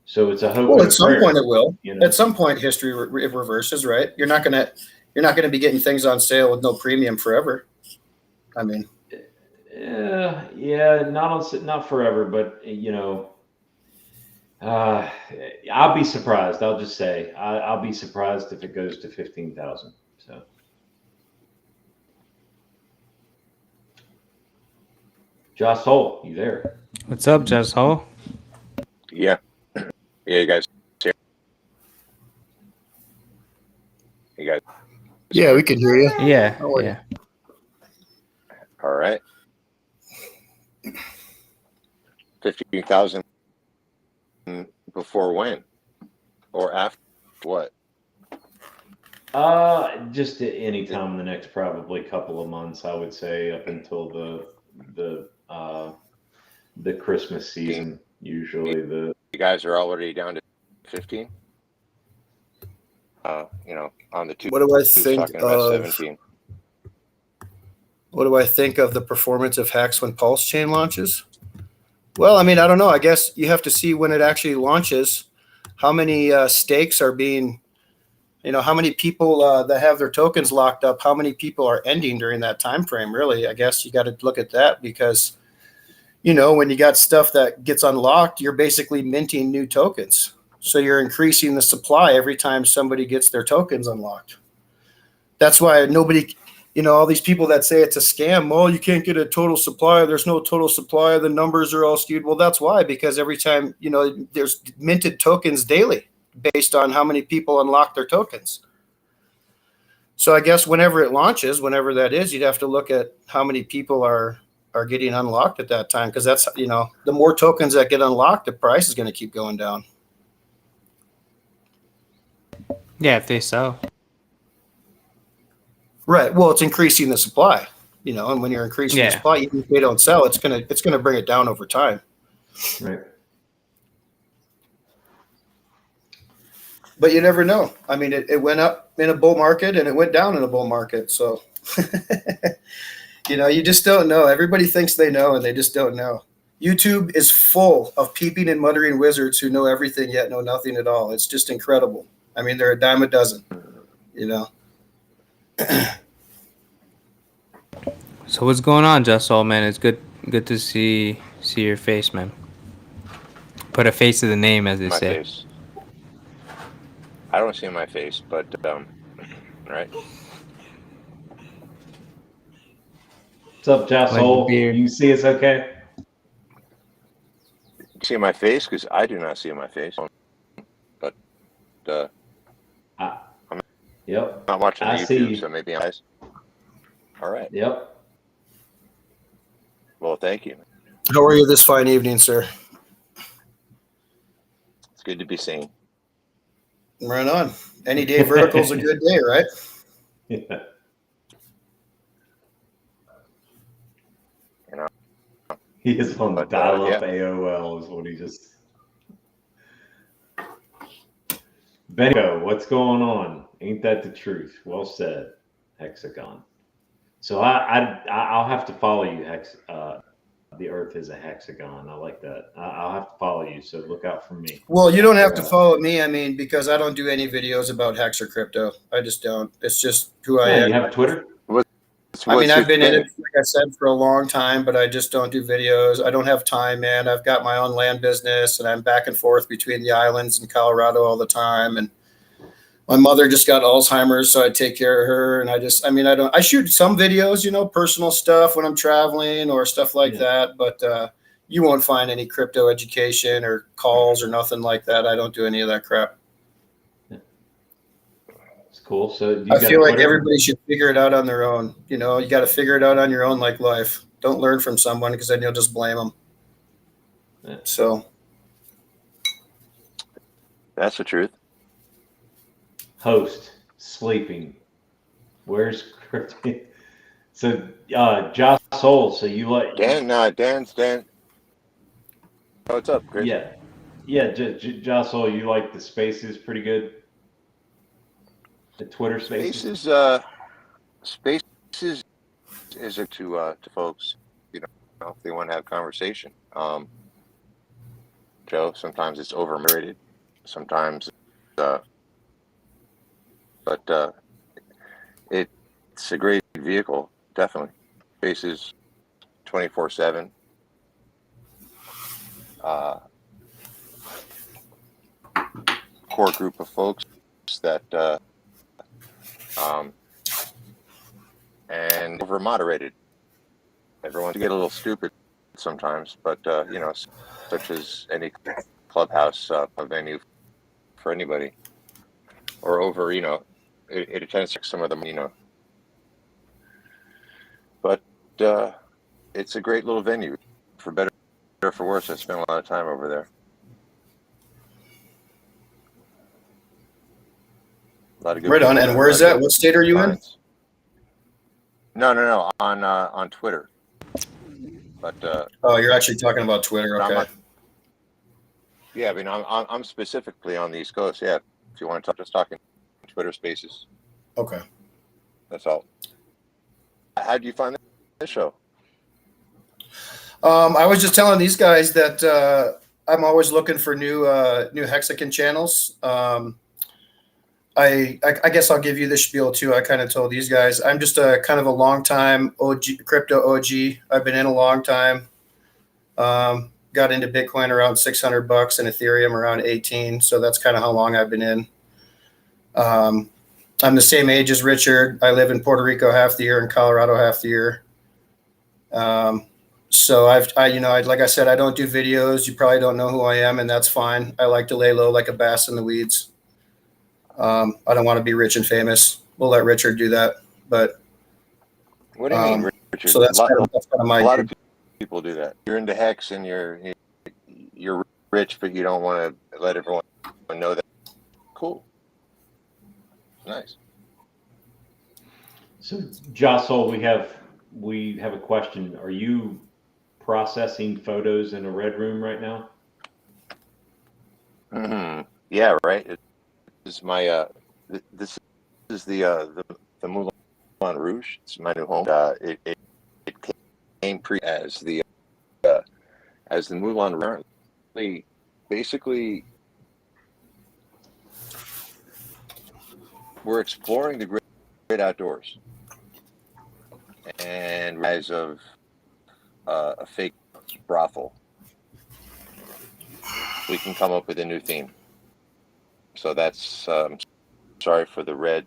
So it's a hope
Well,
and
at
a
some
prayer.
point it will.
You know,
At some point, history reverses, right? You're not gonna be getting things on sale with no premium forever. I mean,
yeah, not forever, but you know, I'll be surprised. I'll just say I'll be surprised if it goes to 15,000. So. Josh Hole, you there?
What's up, Jess Hole?
Yeah. Yeah, you guys. You guys.
yeah, we can hear you.
Yeah,
How are you?
yeah.
All right. 15,000 before when? Or after what?
Just any time in the next probably couple of months, I would say, up until the Christmas season. Usually
You guys are already down to 15? You know, on the two.
What do I
He was
think
talking about
of?
17.
What do I think of the performance of Hex when PulseChain launches? Well, I mean, I don't know. I guess you have to see when it actually launches, how many stakes are being, how many people that have their tokens locked up, how many people are ending during that time frame. Really, I guess you got to look at that because, when you got stuff that gets unlocked, you're basically minting new tokens. So you're increasing the supply every time somebody gets their tokens unlocked. That's why nobody, all these people that say it's a scam, well, you can't get a total supply. There's no total supply. The numbers are all skewed. Well, that's why, because every time, there's minted tokens daily based on how many people unlock their tokens. So I guess whenever it launches, whenever that is, you'd have to look at how many people are getting unlocked at that time. Because that's, the more tokens that get unlocked, the price is going to keep going down.
Yeah, if they sell.
Right. Well, it's increasing the supply, and when you're increasing the supply, even if they don't sell, it's gonna bring it down over time.
Right.
But you never know. I mean, it went up in a bull market and it went down in a bull market. So, you just don't know. Everybody thinks they know and they just don't know. YouTube is full of peeping and muttering wizards who know everything yet know nothing at all. It's just incredible. I mean, they're a dime a dozen,
So what's going on, Jess Hole, man? It's good to see your face, man. Put a face to the name, as they
My
say.
face. I don't see my face, but right.
What's up, Josh
Like
Hole?
beard.
You see us okay?
You see my face? Because I do not see my face. But
Yep.
I'm not watching
I
the
see
YouTube,
you.
so maybe eyes. All right.
Yep.
Well, thank you.
How are you this fine evening, sir?
It's good to be seen.
Right on. Any day vertical's a good day, right?
Yeah. He is on
But,
dial-up
yeah.
AOL is what he just... Benko, what's going on? Ain't that the truth? Well said, Hexagon. So I'll have to follow you, the Earth is a hexagon. I like that. I'll have to follow you, so look out for me.
Well, you don't have to follow me. I mean, because I don't do any videos about Hex or crypto. I just don't. It's just who I
Yeah,
am.
you have Twitter?
I mean, I've been in
in
it, like I said, for a long time, but I just don't do videos. I don't have time, man. I've got my own land business, and I'm back and forth between the islands and Colorado all the time. And my mother just got Alzheimer's, so I take care of her. And I shoot some videos, personal stuff when I'm traveling or stuff like that. But you won't find any crypto education or calls or nothing like that. I don't do any of that crap.
It's cool. So
I feel like everybody should figure it out on their own. You got to figure it out on your own, like life. Don't learn from someone because then you'll just blame them.
Yeah.
So
That's the truth.
Host sleeping. Where's crypto? So Josh Soul. So you like
Dan. Oh, what's up, Chris?
Yeah. Josh Soul. You like the spaces pretty good. The Twitter Spaces.
Spaces is it to folks, you know, if they want to have conversation. Joe, sometimes it's overrated, sometimes, but it's a great vehicle, definitely. Spaces 24/7. Core group of folks that and over moderated. Everyone get a little stupid sometimes, but you know, such as any clubhouse venue for anybody, or over, you know, it attends some of them, you know, but it's a great little venue, for better or for worse. I spent a lot of time over there. A lot of good
Right on.
people,
And where is that? What state are you in?
No, on Twitter. But
Oh, you're actually talking about Twitter. Okay.
Yeah, I mean, I'm specifically on the East Coast. Yeah, if you want to talk, just talking Twitter Spaces.
Okay.
That's all. How do you find this show?
I was just telling these guys that I'm always looking for new Hexagon channels. I guess I'll give you this spiel too. I kind of told these guys I'm just a kind of a long time crypto OG. I've been in a long time. Got into Bitcoin around $600 and Ethereum around 18. So that's kind of how long I've been in. I'm the same age as Richard. I live in Puerto Rico half the year and Colorado half the year. So like I said, I don't do videos. You probably don't know who I am, and that's fine. I like to lay low like a bass in the weeds. I don't want to be rich and famous. We'll let Richard do that. But
what do you mean, Richard?
So that's kind of my.
A lot of people do that. You're into hex and you're rich, but you don't want to let everyone know that. Cool. Nice.
So, Jossel, we have a question. Are you processing photos in a red room right now?
Yeah, right. This is my this is the Moulin Rouge. It's my new home. It came pre as the Moulin Rouge. Basically, we're exploring the great outdoors, and rise of a fake brothel. We can come up with a new theme. So that's sorry for the red.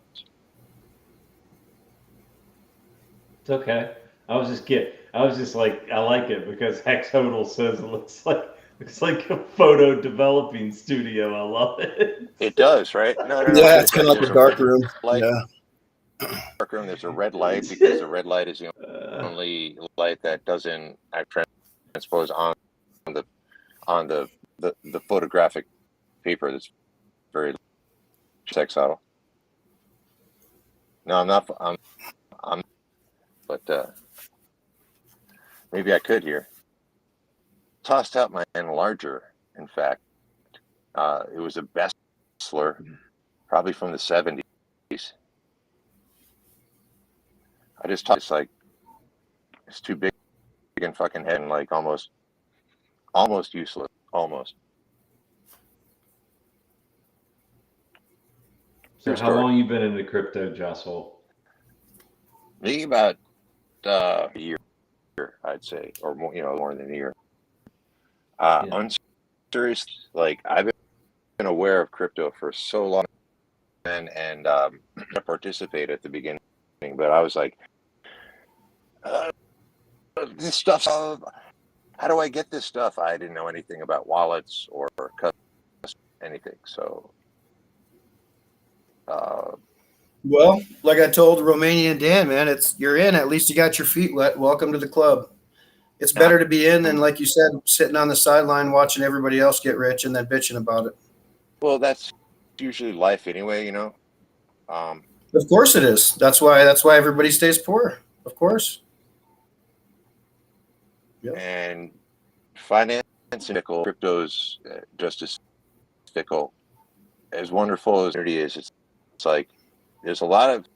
It's okay. I was just like, I like it because Hexhodal says it looks like a photo developing studio. I love it.
It does, right? No.
Yeah, it's kind of like a dark room. Yeah.
Dark room. There's a red light because the red light is the only light that doesn't transpose on the photographic paper. That's very textile. No, I'm not. I'm. But maybe I could here. Tossed out my enlarger. In fact, it was a bestseller, probably from the 70s. I just thought it's too big and fucking head and like almost useless. Almost.
So how long you been into crypto, Jossel?
Maybe about a year, I'd say, or more, more than a year. Unserious, like I've been aware of crypto for so long, and participate at the beginning, but I was like, this stuff. How do I get this stuff? I didn't know anything about wallets or anything, so.
Well, like I told Romanian Dan, man, you're in. At least you got your feet wet. Welcome to the club. It's better to be in than, like you said, sitting on the sideline watching everybody else get rich and then bitching about it.
Well, that's usually life anyway,
Of course it is. That's why everybody stays poor. Of course.
Yep. And finance and fickle, crypto's just as fickle. As wonderful as it is, it's like there's a lot of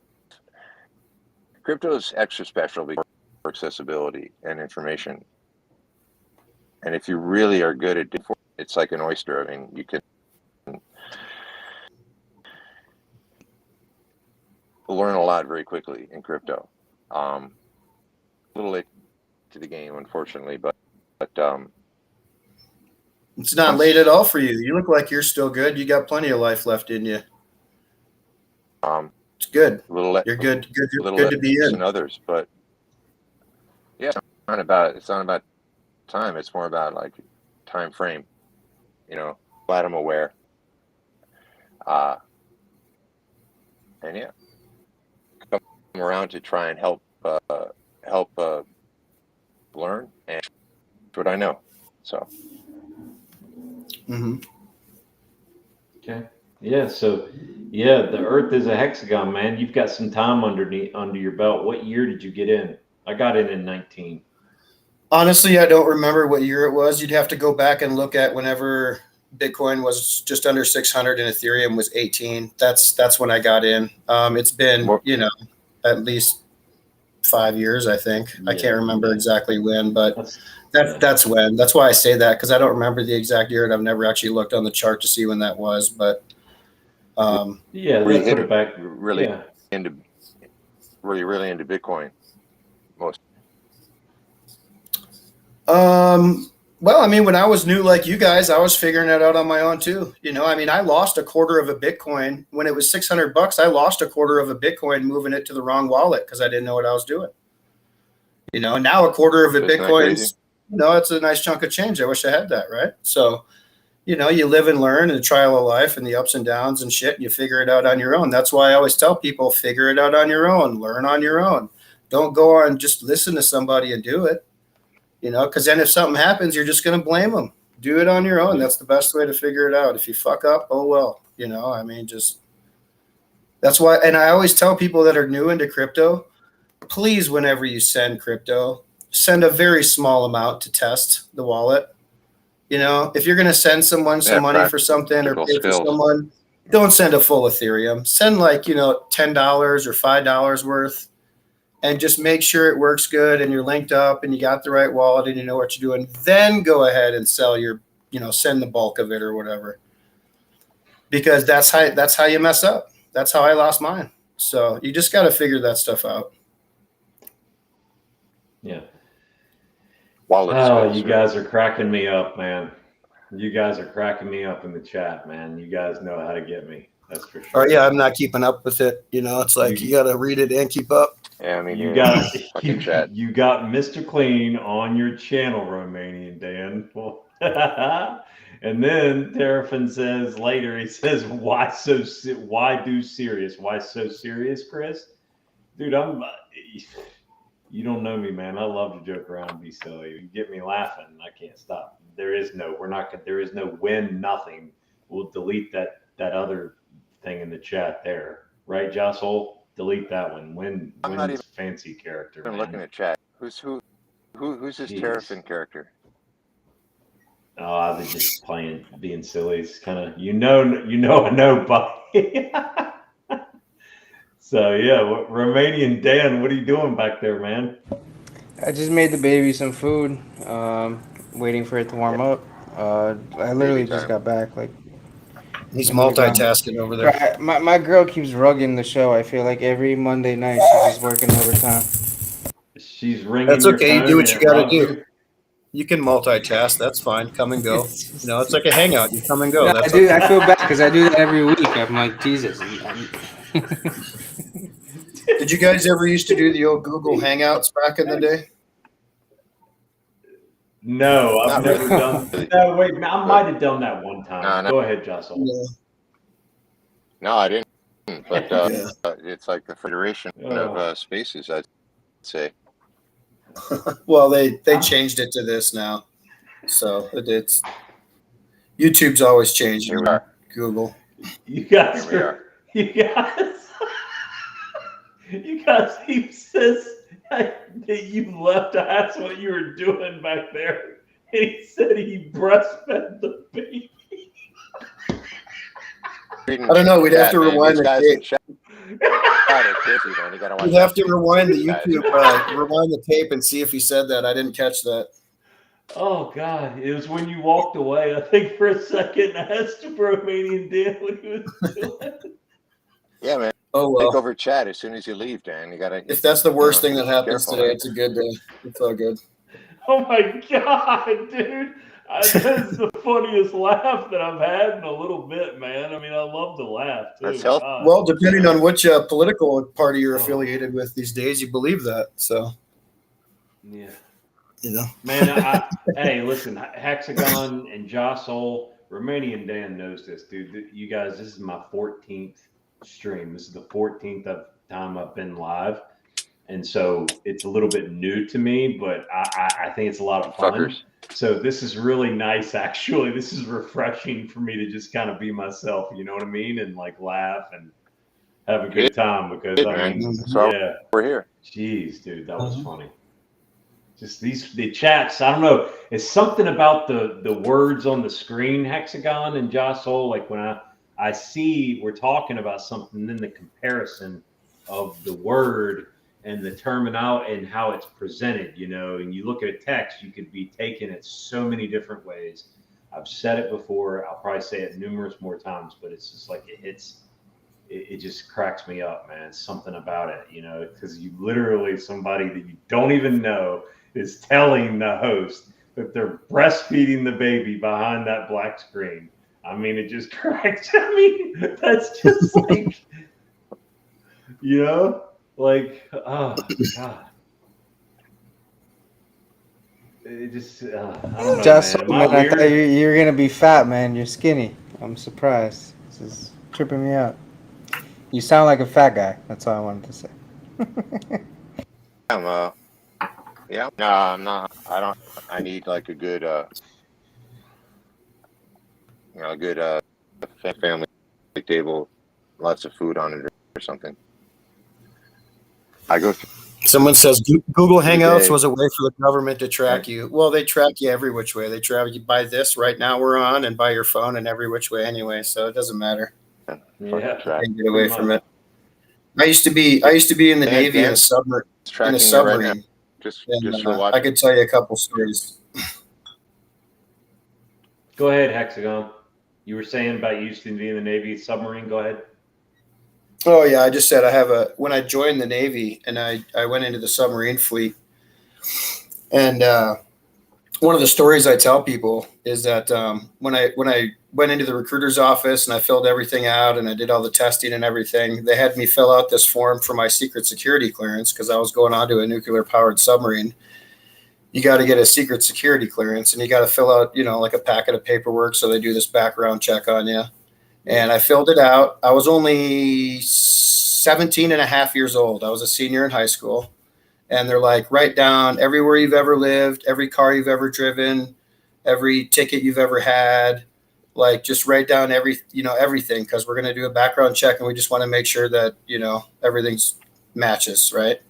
crypto is extra special for accessibility and information. And if you really are good at it, it's like an oyster. I mean, you can learn a lot very quickly in crypto. A little late to the game, unfortunately, but
it's not late at all for you. You look like you're still good. You got plenty of life left in you. It's good. You're good. Good to be in.
Than others, but yeah, it's not about time. It's more about like time frame. You know, glad I'm aware. And yeah, come around to try and help learn, and that's what I know. So.
Mm-hmm.
Okay. Yeah. So, yeah, the Earth is a hexagon, man. You've got some time under your belt. What year did you get in? I got in 19.
Honestly, I don't remember what year it was. You'd have to go back and look at whenever Bitcoin was just under 600 and Ethereum was 18. That's when I got in. It's been, at least 5 years, I think. Yeah. I can't remember exactly when, but that's when. That's why I say that, because I don't remember the exact year, and I've never actually looked on the chart to see when that was. But
yeah, they put it back
really into Bitcoin. Most.
Well, I mean, when I was new like you guys, I was figuring it out on my own too. I mean, I lost a quarter of a Bitcoin when it was $600. I lost a quarter of a Bitcoin moving it to the wrong wallet because I didn't know what I was doing. Now a quarter of a Bitcoin's, it's a nice chunk of change. I wish I had that, right? So, you live and learn and the trial of life and the ups and downs and shit, and you figure it out on your own. That's why I always tell people, figure it out on your own, learn on your own. Don't go on, just listen to somebody and do it. Because then if something happens, you're just going to blame them. Do it on your own. That's the best way to figure it out. If you fuck up, oh well. I mean, that's why. And I always tell people that are new into crypto, please, whenever you send crypto, send a very small amount to test the wallet. If you're going to send someone some money for something or pay for someone, don't send a full Ethereum. Send like, $10 or $5 worth. And just make sure it works good and you're linked up and you got the right wallet and you know what you're doing. Then go ahead and sell your, send the bulk of it or whatever. Because that's how you mess up. That's how I lost mine. So you just got to figure that stuff out.
Yeah. Oh, you guys are cracking me up, man. You guys are cracking me up in the chat, man. You guys know how to get me. That's for sure.
Oh yeah, I'm not keeping up with it. It's like you got to read it and keep up.
Yeah, I mean,
you got Mr. Clean on your channel, Romanian Dan. And then Terrafin says later, he says, why so serious? Why so serious, Chris? Dude, you don't know me, man. I love to joke around and be silly. You get me laughing, I can't stop. There is no win, nothing. We'll delete that other thing in the chat there. Right, Jossel? Delete that one. Win is fancy character.
I'm looking at chat. Who's this Terrafin character?
Oh, I was just being silly. It's kind of I know, buddy. So yeah, Romanian Dan, what are you doing back there, man?
I just made the baby some food. Waiting for it to warm up. I literally just got back.
He's multitasking over there.
My girl keeps rugging the show. I feel like every Monday night she's just working overtime.
She's ringing.
That's okay. You do what you got to do. You can multitask. That's fine. Come and go. It's like a hangout. You come and go.
No, I do. Okay. I feel bad because I do that every week. I'm like, Jesus.
Did you guys ever used to do the old Google Hangouts back in the day?
No, I've never done. No, wait, I might have done that one time. No. Go ahead, Jossel.
Yeah.
No, I didn't. But it's like the Federation of Spaces, I'd say.
Well, they changed it to this now, so it's YouTube's always changed. Google.
You guys. He says that you left to ask what you were doing back there. And he said he breastfed the baby.
I don't know. We'd have to rewind the tape.
chat or kids, man. You gotta watch.
You have to rewind the
Guys.
YouTube, rewind the tape, and see if he said that. I didn't catch that.
Oh God! It was when you walked away. I think for a second I asked Romanian Dan what he was doing.
Yeah, man.
Oh well.
Take over chat as soon as you leave, Dan. You gotta.
If that's the worst thing that happens
careful,
today,
man.
it's a good day. It's all good.
Oh my God, dude! That's the funniest laugh that I've had in a little bit, man. I mean, I love to laugh too.
That's healthy.
God.
Well, depending on which political party you're affiliated with these days, you believe that. So,
Yeah.
you know,
Man, hey, listen, Hexagon and Jossol, Romanian Dan knows this, dude. You guys, this is my 14th stream. This is the 14th time I've been live. And so it's a little bit new to me, but I think it's a lot of fun.
Fuckers.
So this is really nice, actually. This is refreshing for me to just kind of be myself, you know what I mean? And like laugh and have a good time because, I mean,
So
yeah.
we're here.
Jeez, dude, that was funny. Just the chats, I don't know. It's something about the words on the screen, Hexagon and Jossol. Like when I see we're talking about something, then the comparison of the word and the terminology and how it's presented, you know, and you look at a text, you could be taken it so many different ways. I've said it before. I'll probably say it numerous more times, but it's just like it just cracks me up, man. It's something about it, you know, because you literally, somebody that you don't even know is telling the host that they're breastfeeding the baby behind that black screen. I mean, it just cracks. I mean, that's just like, you know, like, oh God. It just, I don't know,
Just
man.
man, I thought you were gonna be fat, man. You're skinny. I'm surprised. This is tripping me out. You sound like a fat guy. That's all I wanted to say.
Yeah. No, I'm not. I don't. I need like a good, a good family table, lots of food on it or something. I go through.
someone says Google Hangouts
day.
was a way for the government to track you. Well, they track you every which way. They track you by this right now we're on, and by your phone, and every which way anyway. So it doesn't matter.
Yeah.
You can't get away from it. I used to be in the Navy in a submarine.
Tracking
In a
you
submarine.
right now. Just
And,
for watching.
I could tell you a couple stories.
Go ahead, Hexagon. You were saying about you used to be in the Navy submarine. Go ahead.
Oh yeah, I just said when I joined the Navy and I went into the submarine fleet, and one of the stories I tell people is that when I went into the recruiter's office and I filled everything out and I did all the testing and everything, they had me fill out this form for my secret security clearance because I was going on to a nuclear powered submarine. You got to get a secret security clearance and you got to fill out, like a packet of paperwork. So they do this background check on you. And I filled it out. I was only 17 and a half years old. I was a senior in high school. And they're like, write down everywhere you've ever lived, every car you've ever driven, every ticket you've ever had. Like, just write down everything, because we're going to do a background check and we just want to make sure that, everything's matches, right?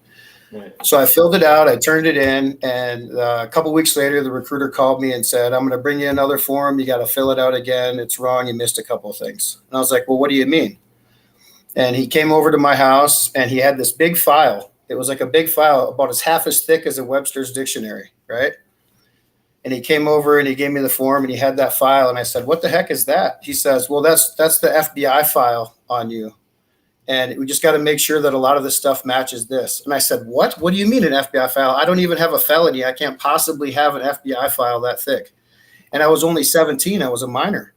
Right.
So I filled it out. I turned it in. And a couple weeks later, the recruiter called me and said, I'm going to bring you another form. You got to fill it out again. It's wrong. You missed a couple of things. And I was like, well, what do you mean? And he came over to my house and he had this big file. It was like a big file about half as thick as a Webster's dictionary, right? And he came over and he gave me the form and he had that file. And I said, what the heck is that? He says, well, that's the FBI file on you. And we just got to make sure that a lot of this stuff matches this. And I said, what? What do you mean an FBI file? I don't even have a felony. I can't possibly have an FBI file that thick. And I was only 17. I was a minor.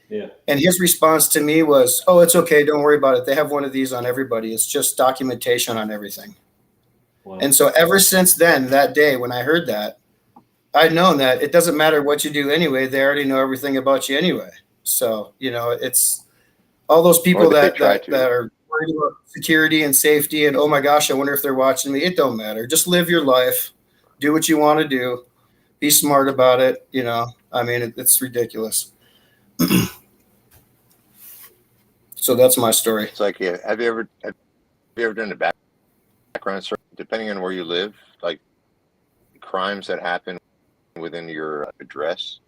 Yeah.
And his response to me was, oh, it's okay. Don't worry about it. They have one of these on everybody. It's just documentation on everything.
Wow.
And so ever since then, that day when I heard that, I'd known that it doesn't matter what you do anyway. They already know everything about you anyway. So, it's all those people that are worried about security and safety and, oh my gosh, I wonder if they're watching me. It don't matter. Just live your life. Do what you want to do. Be smart about it. I mean, it's ridiculous. So that's my story.
It's like, have you ever done a background search? Depending on where you live, like crimes that happen within your address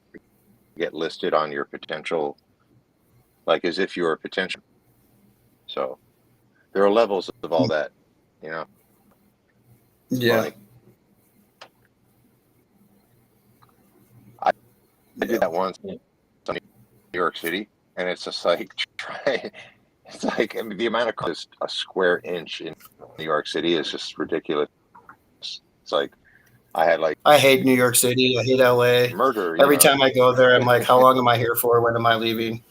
get listed on your potential, like as if you're a potential. So there are levels of all that, you know.
Yeah.
Funny. I did that once in New York City, and it's just like it's like, I mean, the amount of cost a square inch in New York City is just ridiculous. It's like
I hate New York City. I hate LA.
murder.
Every time I go there, I'm like, how long am I here for? When am I leaving?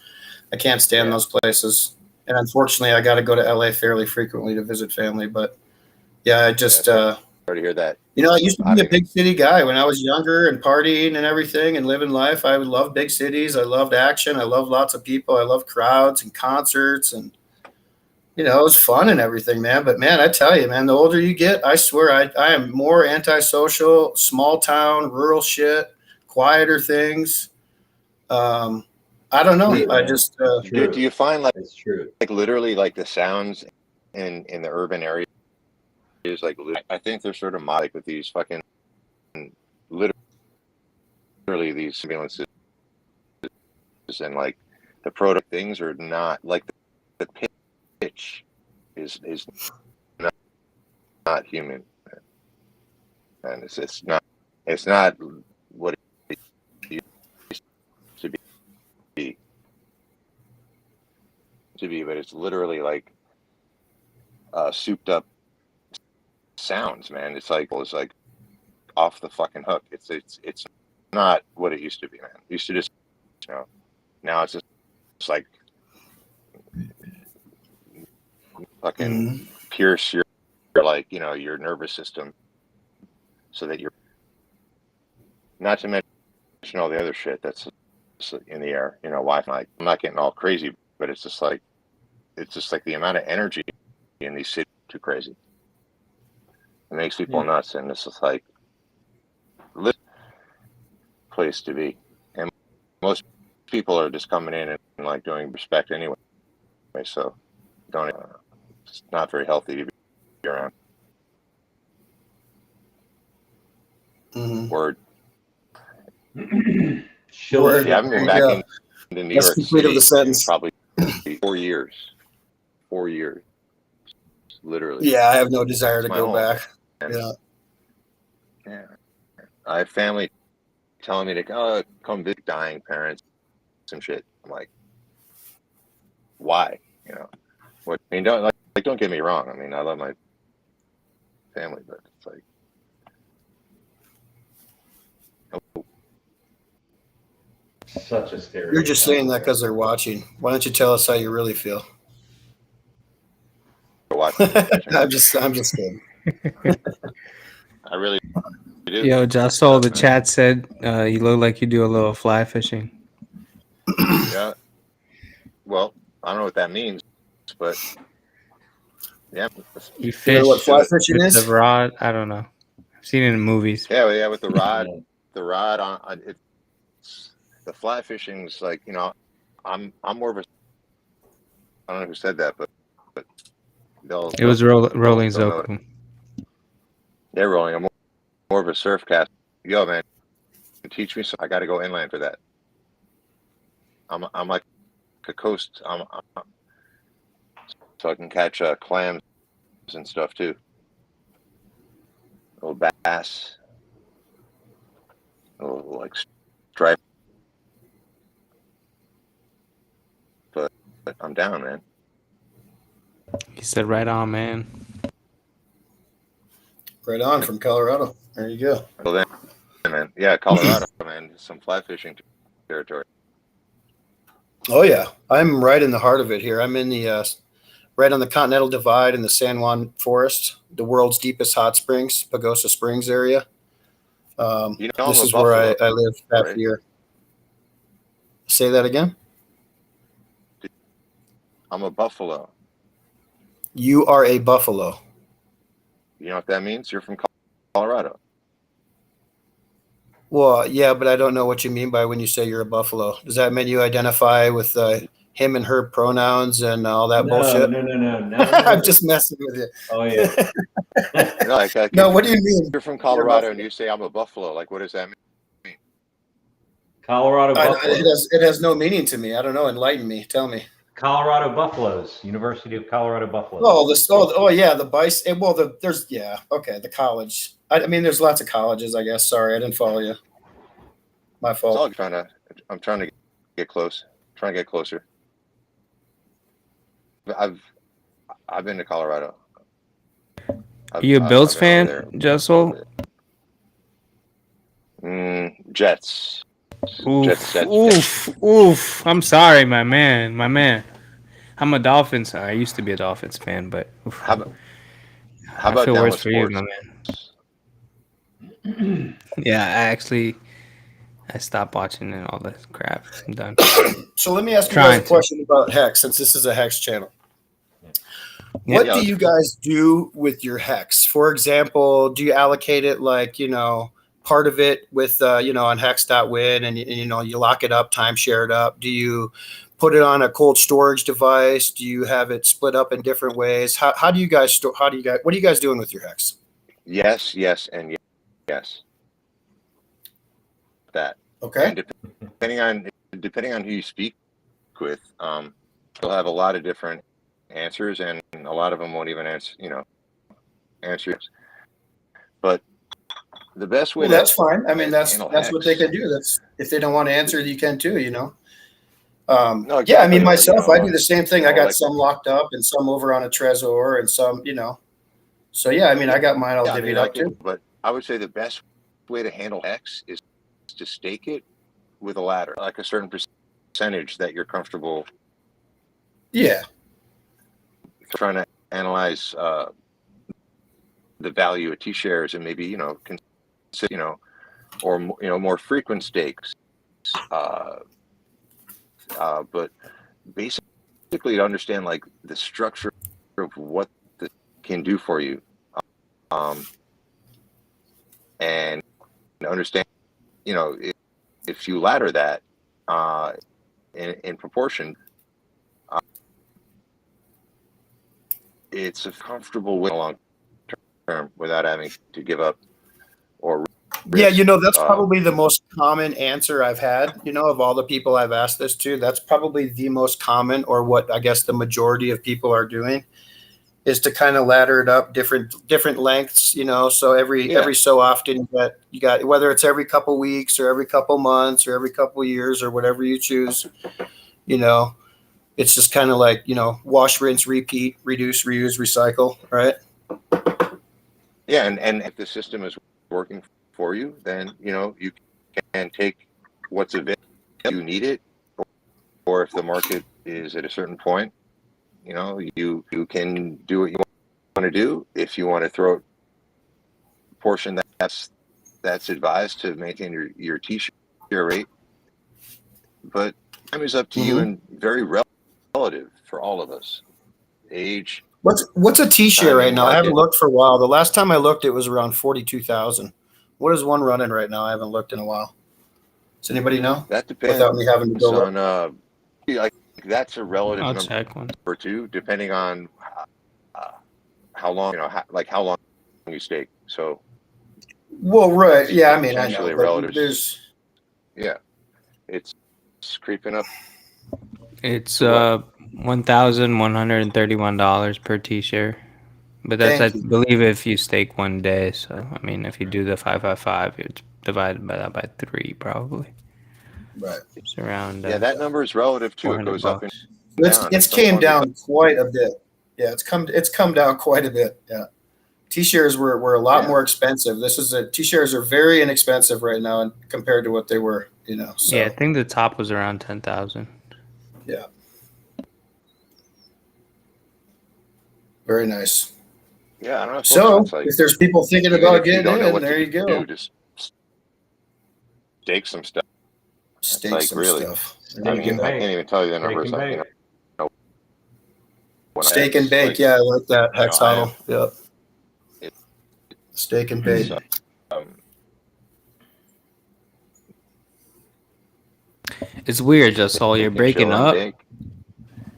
I can't stand those places. And unfortunately, I got to go to LA fairly frequently to visit family. But yeah, I just,
sorry to hear that.
you know, I used to be a big city guy when I was younger and partying and everything and living life. I would love big cities. I loved action. I love lots of people. I love crowds and concerts, and you know, it was fun and everything, man. But man, I tell you, man, the older you get, I swear I am more antisocial, small town, rural shit, quieter things. I don't know. I just
do you find like
It's true.
like literally like the sounds in the urban areas, like I think they're sort of like with these fucking literally these simulances, and like the product things are not like the pitch is not human, and it's not what it used to be, but it's literally like souped up sounds, man. It's like off the fucking hook. It's not what it used to be, man. It used to just, you know, now it's just like fucking pierce your like, you know, your nervous system, so that you're, not to mention all the other shit that's in the air, you know, Wi-Fi. I'm not getting all crazy, but it's just like the amount of energy in these cities is too crazy. It makes people nuts, and it's just like this place to be. And most people are just coming in and like doing respect anyway. So don't. It's not very healthy to be around. Word.
Sure.
Yeah, I haven't been back into New York
complete
City
of the sentence.
in probably 4 years. 4 years, literally.
Yeah, I have no desire to
My
go
home.
back.
And,
Yeah.
I have family telling me to come visit dying parents and shit. I'm like, why? You know, what? I mean, don't get me wrong. I mean, I love my family, but it's like,
Such a stereotype.
You're just saying that because they're watching. Why don't you tell us how you really feel? I'm just kidding.
I really do.
Yo, Jossol, the chat said you look like you do a little fly fishing.
Yeah. Well, I don't know what that means, but yeah.
You fish
what fly fishing
with
is?
the rod. I don't know. I've seen it in movies.
Yeah, with the rod. The rod on it's the fly fishing's like, you know, I'm more of a, I don't know who said that, but
It was Rolling
they'll know
Zoku.
they're rolling. I'm more of a surf cast. Yo, man, teach me. I got to go inland for that. I'm like a coast. So I can catch clams and stuff too. Little bass. Little like stripe. But I'm down, man.
He said, "Right on, man."
Right on, from Colorado. There you go.
Well then, man. Yeah, Colorado, man. Some fly fishing territory.
Oh yeah, I'm right in the heart of it here. I'm in the right on the Continental Divide in the San Juan Forest, the world's deepest hot springs, Pagosa Springs area.
You know,
This
I'm a
is where
buffalo,
I live half
right?
the year. Say that again.
I'm a buffalo.
You are a buffalo.
You know what that means? You're from Colorado.
Well, yeah, but I don't know what you mean by when you say you're a buffalo. Does that mean you identify with him and her pronouns and all that bullshit?
No.
I'm just messing with you.
Oh yeah.
No, like,
No, what do you mean?
You're from Colorado and you say I'm a buffalo. Like, what does that mean?
Colorado buffalo.
It has no meaning to me. I don't know. Enlighten me. Tell me.
Colorado Buffaloes, University of Colorado Buffaloes.
Yeah, the Bice. Well, the college. I mean, there's lots of colleges, I guess. Sorry, I didn't follow you. My
It's all
fault.
I'm trying to get close. Trying to get closer. I've been to Colorado.
Are you a Bills
I've been over
fan,
there.
Jessel?
Jets.
Oof,
Jets.
oof. I'm sorry, my man. I'm a Dolphins. I used to be a Dolphins fan, but oof.
How
I
about
feel
down
worse
with
for you,
sports?
my man. Yeah, I stopped watching and all this crap. I'm done.
So let me ask you guys a question about Hex, since this is a Hex channel. What do you guys do with your Hex? For example, do you allocate it like, part of it with, on hex.win and, you lock it up, timeshare it up? Do you put it on a cold storage device? Do you have it split up in different ways? How do you guys store? What are you guys doing with your Hex?
Yes, and yes. That.
Okay.
And depending on who you speak with, you'll have a lot of different answers, and a lot of them won't even answer. But the best way.
That's fine. I mean, that's what they can do. That's if they don't want to answer, you can too.
No,
exactly. Yeah, I mean, myself, I do the same thing. I got some locked up and some over on a Trezor and some, So yeah, I mean, I got mine all divvied up too.
But I would say the best way to handle Hex is to stake it with a ladder, like a certain percentage that you're comfortable.
Yeah.
Trying to analyze the value of T-shares and maybe consider or more frequent stakes. But basically to understand like the structure of what this can do for you, and understand if you ladder that in proportion, it's a comfortable way long term without having to give up or risk.
Yeah, that's probably the most common answer I've had, of all the people I've asked this to. That's probably the most common, or what I guess the majority of people are doing, is to kind of ladder it up different lengths, so every so often you got whether it's every couple weeks or every couple months or every couple years or whatever you choose, it's just kind of like, wash, rinse, repeat, reduce, reuse, recycle, right?
Yeah, and if the system is working for you, then you can take what's available. You need it, or if the market is at a certain point, you can do what you want to do. If you want to throw a portion that's advised to maintain your T-share rate, but time is up to you and very relative for all of us. Age.
What's a T-share right now? I haven't looked for a while. The last time I looked, it was around 42,000. What is one running right now? I haven't looked in a while. Does anybody know?
That depends.
Without me having to go
on, that's a relative
I'll
number
check one.
or two, depending on how long how long you stake. So.
Well, right. Yeah, I mean, I know.
Relative. It's creeping up.
It's $1,131 per T-share, but that's I believe if you stake one day. So I mean, if you do the 555, it's divided by that by 3 probably.
Right.
It's around.
That number is relative too. It goes up and
down. It's came down quite a bit. Yeah, it's come down quite a bit. Yeah. T-shares were a lot more expensive. T-shares are very inexpensive right now compared to what they were, So.
Yeah, I think the top was around 10,000.
Yeah. Very nice.
Yeah, I don't know.
So if there's people thinking about getting in, there you go.
Just stake some stuff.
Stake some stuff.
I can't even tell you the numbers.
Steak and bake, I like that Hex huddle. Yep. Steak and bake.
It's weird, just all you're breaking up.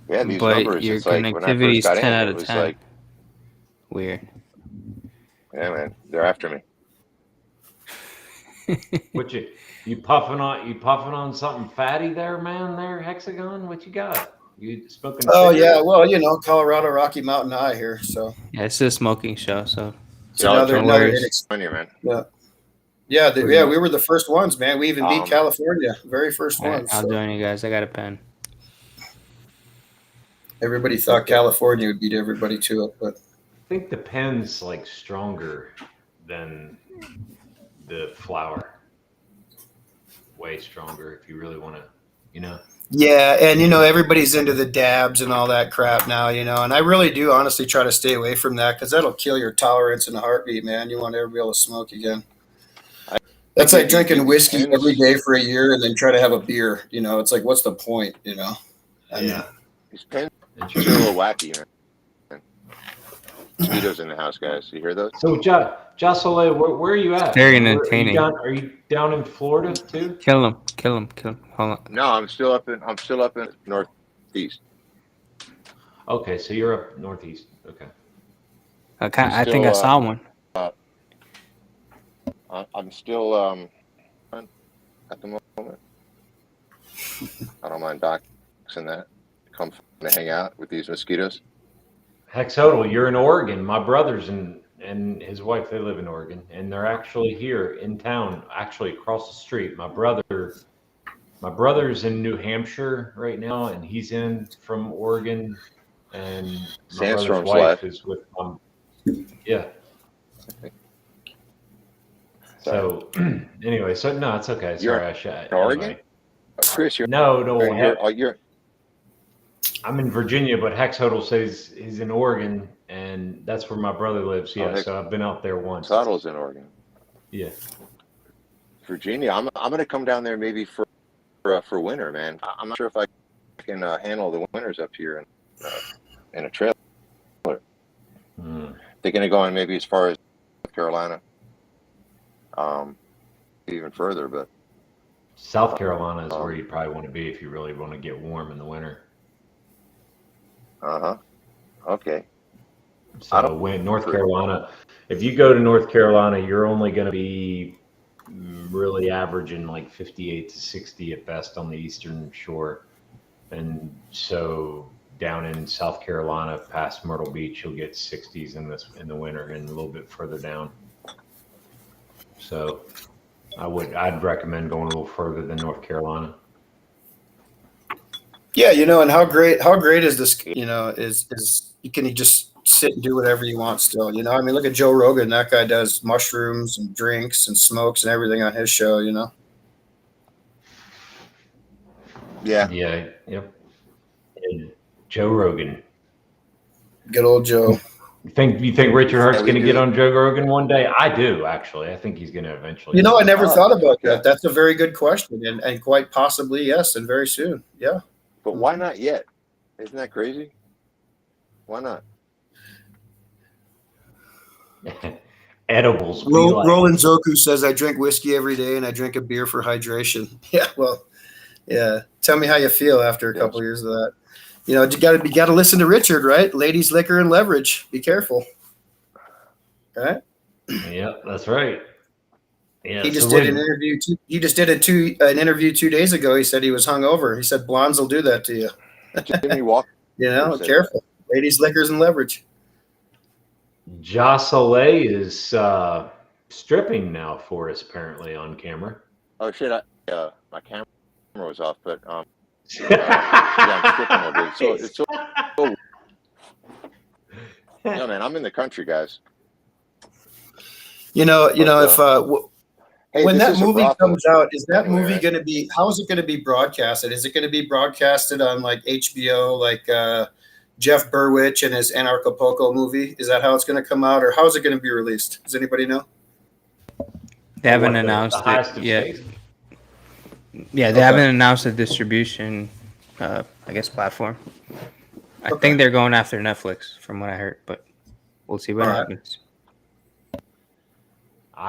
Yeah, these
but
numbers,
your
it's like
connectivity is 10 out of 10.
Like,
weird.
Yeah, man, they're after me.
What you puffing on something fatty there, man? There, Hexagon. What you got? You smoking?
Oh yeah,
cigarettes?
well, Colorado Rocky Mountain High here, so
Yeah, it's a smoking show, so
it's
Yeah,
another
no
another
worries.
on you, man.
yeah.
Where you-
We were the first ones, man. We even beat
Um,
California, very first
All right,
ones.
I'll
So
join you guys. I got a pen.
everybody thought California would beat everybody to it, but
I think the pen's like stronger than the flower. Way stronger if you really want to, you know.
yeah, and everybody's into the dabs and all that crap now, and I really do honestly try to stay away from that because that'll kill your tolerance in a heartbeat, man. You want to ever be able to smoke again.
I
That's
think
like drinking
it
whiskey
depends.
every day for a year and then try to have a beer. It's like, what's the point? I mean,
Yeah.
These pens
And
are a little wacky, man. Mosquitoes in the house, guys. You hear those?
So, Jocelyn, where are you at?
Very
Are
entertaining.
are you down in Florida too?
Kill him. Hold on.
No, I'm still up in northeast.
Okay, so you're up northeast. Okay.
I think I
still,
saw one.
I'm still at the moment. I don't mind doxing that. Come to hang out with these mosquitoes.
Hexodal, you're in Oregon. My brother's and his wife, they live in Oregon, and they're actually here in town, actually across the street. My brother's in New Hampshire right now, and he's in from Oregon, and my
Sandstorm's
brother's wife
live.
is with yeah.
Sorry.
So anyway, so no, it's okay.
You're
Sorry, I should.
in Oregon?
Anyway.
Chris,
No,
you're
I'm in Virginia, but Hexodal says he's in Oregon, and that's where my brother lives. Yeah, so I've been out there once.
Saddle's in Oregon.
Yeah.
Virginia. I'm gonna come down there maybe for winter, man. I'm not sure if I can handle the winters up here in a trailer. Thinking of going maybe as far as North Carolina, even further, but
South Carolina is where you probably want to be if you really want to get warm in the winter.
Okay.
So when North Carolina, if you go to North Carolina, you're only going to be really averaging like 58 to 60 at best on the eastern shore. And so down in South Carolina past Myrtle Beach, you'll get 60s in the winter and a little bit further down. So I'd recommend going a little further than North Carolina.
yeah, and how great is this? Is you can just sit and do whatever you want still. I mean, look at Joe Rogan. That guy does mushrooms and drinks and smokes and everything on his show.
Yeah.
Yeah. Yep. And Joe Rogan.
Good old Joe.
You think Richard Hart's
we
going to
do.
get on Joe Rogan one day? I do, actually. I think he's going to eventually.
I never thought about
okay.
that. That's a very good question, and quite possibly yes, and very soon. Yeah.
But why not yet? Isn't that crazy? Why not?
Edibles.
Roland Zoku says I drink whiskey every day and I drink a beer for hydration. Yeah, well, yeah. Tell me how you feel after a couple years of that. You got to listen to Richard, right? Ladies, liquor, and leverage. Be careful. All right.
Yeah, that's right. Yeah,
He just did an interview. He just did an interview 2 days ago. He said he was hungover. He said blondes will do that to you.
Jimmy Walker.
Careful. Ladies, liquors, and leverage.
Jocelyn is stripping now for us, apparently, on camera.
Oh shit! My camera was off, but yeah, I'm stripping a bit. So it's so. Yeah, man, I'm in the country, guys.
If
Hey,
when
this
that
is a
movie
brothel.
comes out, is that
Anyway,
movie
right?
going to be? How is it going to be broadcasted? Is it going to be broadcasted on like HBO, like Jeff Burwitch and his Anarchapulco movie? Is that how it's going to come out, or how is it going to be released? Does anybody know?
They haven't
The
announced
highest
it
of
yet.
stakes?
Yeah, they haven't announced the distribution, I guess, platform. I think they're going after Netflix, from what I heard, but we'll see what happens.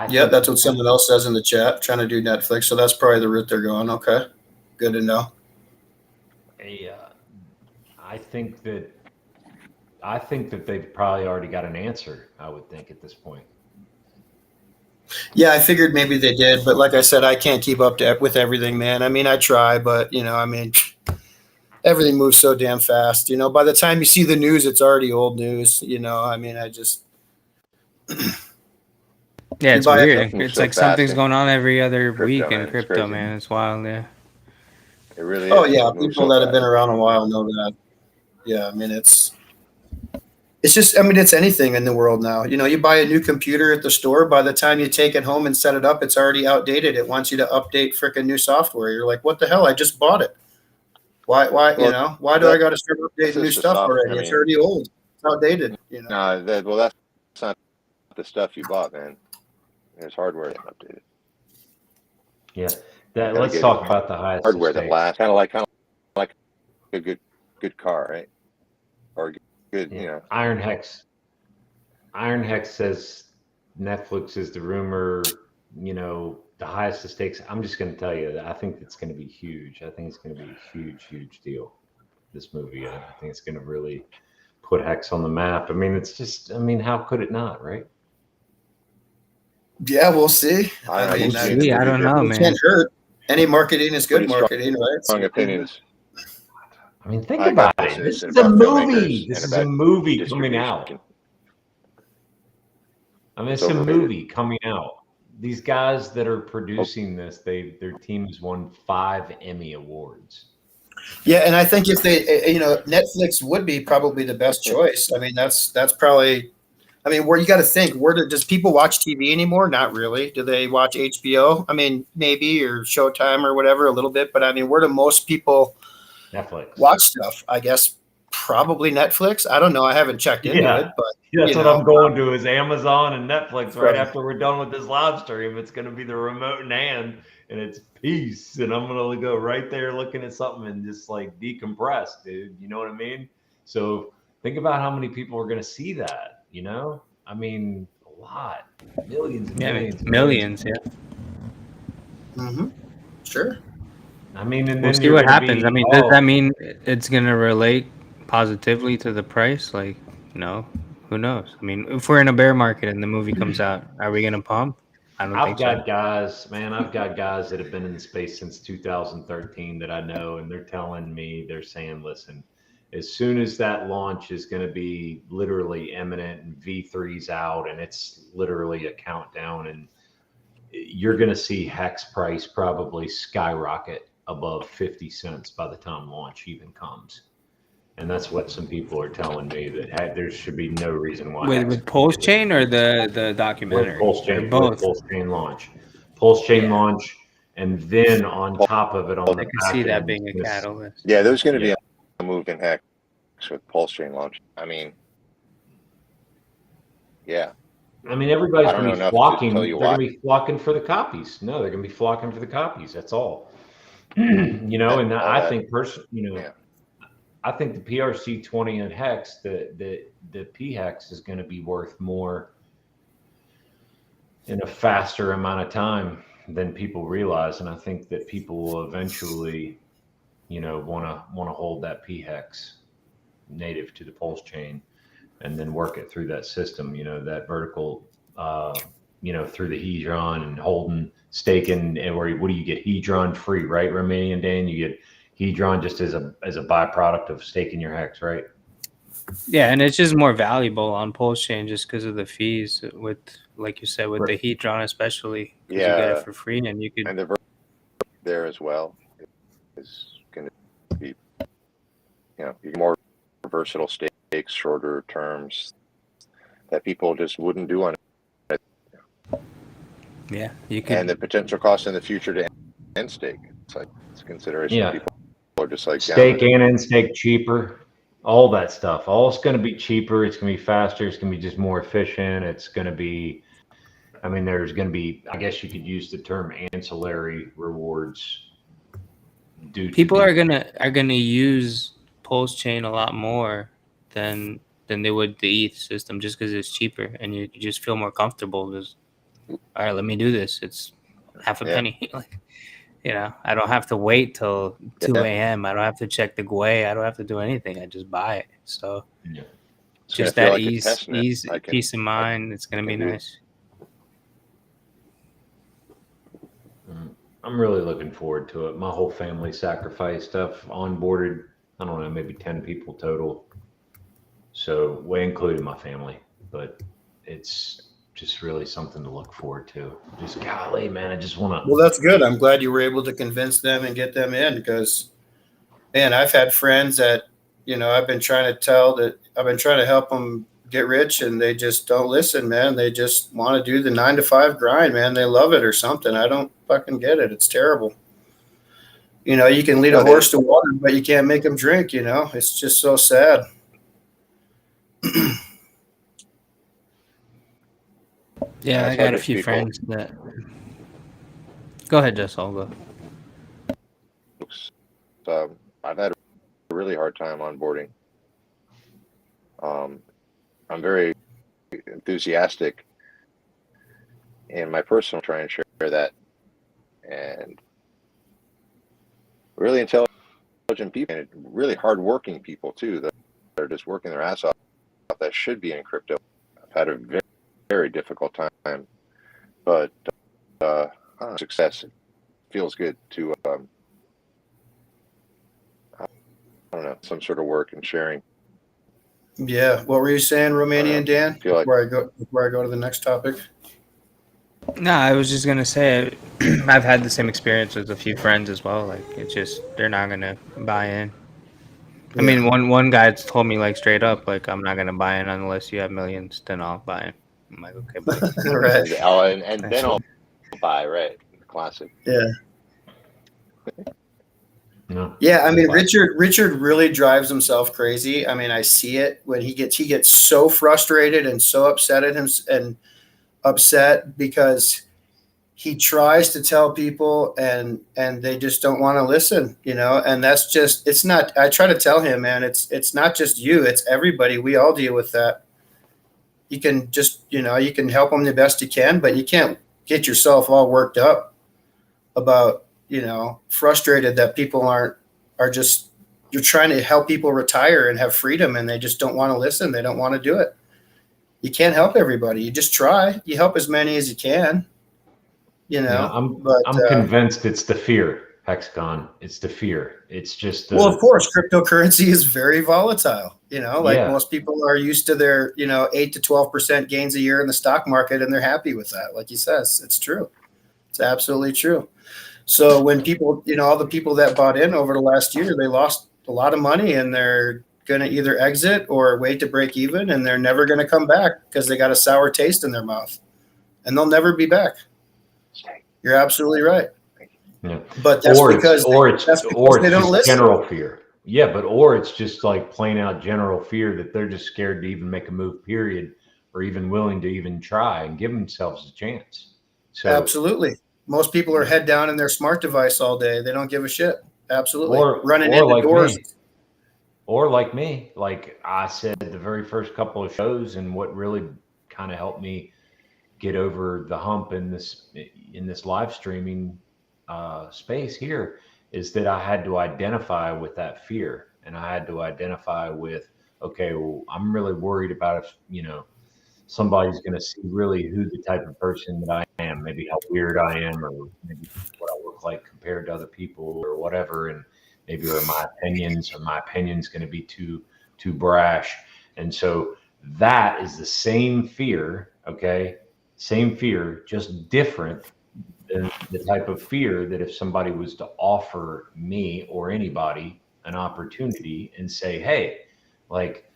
Yeah, that's what someone else says in the chat, trying to do Netflix. So that's probably the route they're going. Okay, good to know.
I think that they've probably already got an answer, I would think, at this point.
Yeah, I figured maybe they did, but like I said, I can't keep up with everything, man. I mean, I try, but everything moves so damn fast. You know, by the time you see the news, it's already old news. You know, I mean, I just
Yeah, it's
buy it.
weird.
Stuff moves
It's
so
like
fast
something's
in
going on every other
crypto,
week in
man. It's
crypto,
crazy.
man. It's wild. Yeah.
It really
Oh
is.
yeah,
It moves
people
so
that have been
fast.
around a while know that. Yeah, I mean, it's just, I mean, it's anything in the world now. You know, you buy a new computer at the store. By the time you take it home and set it up, it's already outdated. It wants you to update freaking new software. You're like, what the hell? I just bought it. Why? You
Well,
know, why do I got to start
that's
updating new
just the
stuff
soft.
already?
I
It's
mean,
already old. It's outdated. You know.
well, that's not the stuff you bought, man. There's hardware that updated.
Yeah.
Gotta
Let's
get
talk about the highest
hardware that
stakes.
lasts, kind of like a good car, right? Or good,
Yeah.
you know.
Iron Hex says Netflix is the rumor, you know, the highest of stakes. I'm just going to tell you that I think it's going to be huge. I think it's going to be a huge deal, this movie. I think it's going to really put Hex on the map. I mean, it's just, I mean, how could it not, right?
Yeah, we'll see.
I
mean,
used to be in the
See, I
movie
don't know,
business.
it
man.
can't hurt. Any marketing is good
Pretty strong,
marketing, right?
strong opinions.
I mean, think
I
about
got
it.
this
This is a
about
movie.
filmmakers
This
and
is a
about
movie coming
distribution.
out. I mean,
It's
it's a
overrated.
movie coming out. These guys that are producing this, their team has won 5 Emmy Awards.
Yeah, and I think if they, you know, Netflix would be probably the best choice. I mean, that's probably. I mean, where you got to think, does people watch TV anymore? Not really. Do they watch HBO? I mean, maybe, or Showtime or whatever, a little bit. But I mean, where do most people
Netflix.
watch stuff? I guess probably Netflix. I don't know. I haven't checked into
Yeah.
it, but
That's what I'm going to is Amazon and Netflix right
Right.
after we're done with this live stream. It's going to be the remote in hand and it's peace. And I'm going to go right there looking at something and just like decompress, dude. You know what I mean? So think about how many people are going to see that, you know? I mean, a lot. Millions and millions. And
Millions, yeah.
Mm-hmm. Sure.
I mean, and
We'll
then
see
you're
what
going to
happens.
be,
I mean, does that mean it's gonna relate positively to the price? Like, no, who knows? I mean, if we're in a bear market and the movie comes out, are we gonna pump? I don't
I've
think
got
so.
guys, man, I've got guys that have been in the space since 2013 that I know, and they're telling me, they're saying, listen, as soon as that launch is going to be literally imminent and V3's out and it's literally a countdown, and you're going to see Hex price probably skyrocket above 50 cents by the time launch even comes. And that's what some people are telling me, that there should be no reason why.
With PulseChain or the documentary?
With PulseChain,
Both.
with PulseChain launch. PulseChain
Yeah.
launch, and then on top of it, on
I
the
can
back
see that
end,
being a catalyst.
Yeah, there's going to be
Yeah.
a move in Hex with PulseChain launch. I mean, yeah.
I mean, everybody's
I don't
going to
know
be
enough to
flocking.
tell
They're
you
going
why.
to be flocking for the copies. No, they're going to be flocking for the copies. That's all. You know, and
All
I
that-
think
yeah.
I think the PRC20 and Hex, the P-Hex is going to be worth more in a faster amount of time than people realize, and I think that people will eventually, you know, want to hold that P-Hex native to the Pulse chain, and then work it through that system. You know, that vertical, you know, through the hedron and holding, staking, and where what do you get? Hedron free, right, Romanian and Dan? You get hedron just as a byproduct of staking your Hex, right?
Yeah, and it's just more valuable on PulseChain just because of the fees with, like you said, with
Right.
the hedron especially, because you get
Yeah.
it for free and you could.
And the there as well is going to be, you know, more versatile stakes, shorter terms that people just wouldn't do on it.
Yeah, you could.
And the potential cost in the future to end stake. It's like, it's a consideration.
Yeah.
People are just like
Stake
down
and in stake cheaper, all that stuff. All it's going to be cheaper. It's going to be faster. It's going to be just more efficient. It's going to be, I mean, there's going to be, I guess you could use the term ancillary rewards.
People are gonna use PulseChain a lot more than they would the ETH system just because it's cheaper and you just feel more comfortable. Just, all right, let me do this. It's half a penny. Like, you know, I don't have to wait till 2 a.m. I don't have to check the GUI. I don't have to do anything. I just buy it. So just that
like
ease, peace of mind. It's gonna be nice.
I'm really looking forward to it. My whole family sacrificed stuff, onboarded I don't know, maybe 10 people total. So way including my family, but it's just really something to look forward to. Just golly, man, I just want to.
Well, that's good. I'm glad you were able to convince them and get them in because, man, I've had friends that, I've been trying to help them get rich and they just don't listen, man. They just want to do the 9 to 5 grind, man. They love it or something. I don't fucking get it. It's terrible. You can lead a horse to water, but you can't make him drink, It's just so sad.
Yeah, I got a few friends that. Go ahead, Jess. I'll go.
I've had a really hard time onboarding. I'm very enthusiastic in my personal try and share that, and really intelligent people and really hardworking people too that are just working their ass off that should be in crypto. I've had a very, very difficult time, but success. It feels good to I don't know, some sort of work and sharing.
Yeah. What were you saying, Romanian Dan? Before I go to the next topic.
No, I was just gonna say I've had the same experience with a few friends as well. Like it's just they're not gonna buy in. I mean, one guy told me like straight up, like I'm not gonna buy in unless you have millions. Then I'll buy in. I'm like, okay, buddy.
Right.
And then I'll buy. Right. Classic.
Yeah.
No.
Yeah, I mean, Richard really drives himself crazy. I mean, I see it when he gets so frustrated and so upset at him and upset because he tries to tell people and they just don't want to listen, and that's just, it's not, I try to tell him, man, it's not just you, it's everybody. We all deal with that. You can just, you can help them the best you can, but you can't get yourself all worked up about, frustrated that people are just, you're trying to help people retire and have freedom and they just don't want to listen. They don't want to do it. You can't help everybody. You just try. You help as many as you can,
I'm convinced it's the fear, Hexagon. It's the fear. It's just
well, of course, cryptocurrency is very volatile. Most people are used to their 8 to 12% gains a year in the stock market, and they're happy with that. Like he says, it's true. It's absolutely true. So when people, all the people that bought in over the last year, they lost a lot of money, and they're going to either exit or wait to break even, and they're never going to come back because they got a sour taste in their mouth, and they'll never be back. You're absolutely right.
Yeah.
But that's because they don't listen.
General fear. Yeah, or it's just like plain out general fear that they're just scared to even make a move, period, or even willing to even try and give themselves a chance. So
absolutely. Most people are head down in their smart device all day. They don't give a shit. Absolutely. Running
into
like doors.
Or like me, like I said, the very first couple of shows, and what really kind of helped me get over the hump in this live streaming space here is that I had to identify with that fear, and I had to identify with, okay, well, I'm really worried about if somebody's going to see really who the type of person that I am, maybe how weird I am, or maybe what I look like compared to other people, or whatever, and maybe are my opinions going to be too brash. And so that is the same fear, okay? Same fear, just different than the type of fear that if somebody was to offer me or anybody an opportunity and say, hey, like,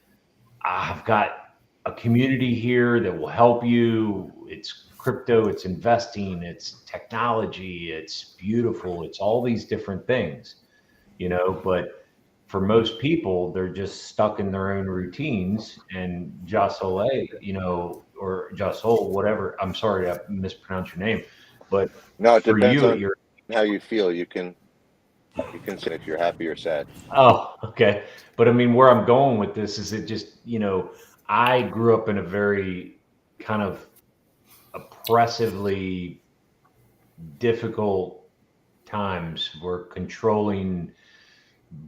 I've got a community here that will help you. It's crypto, it's investing, it's technology, it's beautiful, it's all these different things, but for most people, they're just stuck in their own routines, and Jocelyn, or Jocelyn, whatever. I'm sorry, I mispronounced your name, but
no, it depends on how you feel. You can say if you're happy or sad.
Oh, okay. But I mean, where I'm going with this is it just, I grew up in a very kind of oppressively difficult times where controlling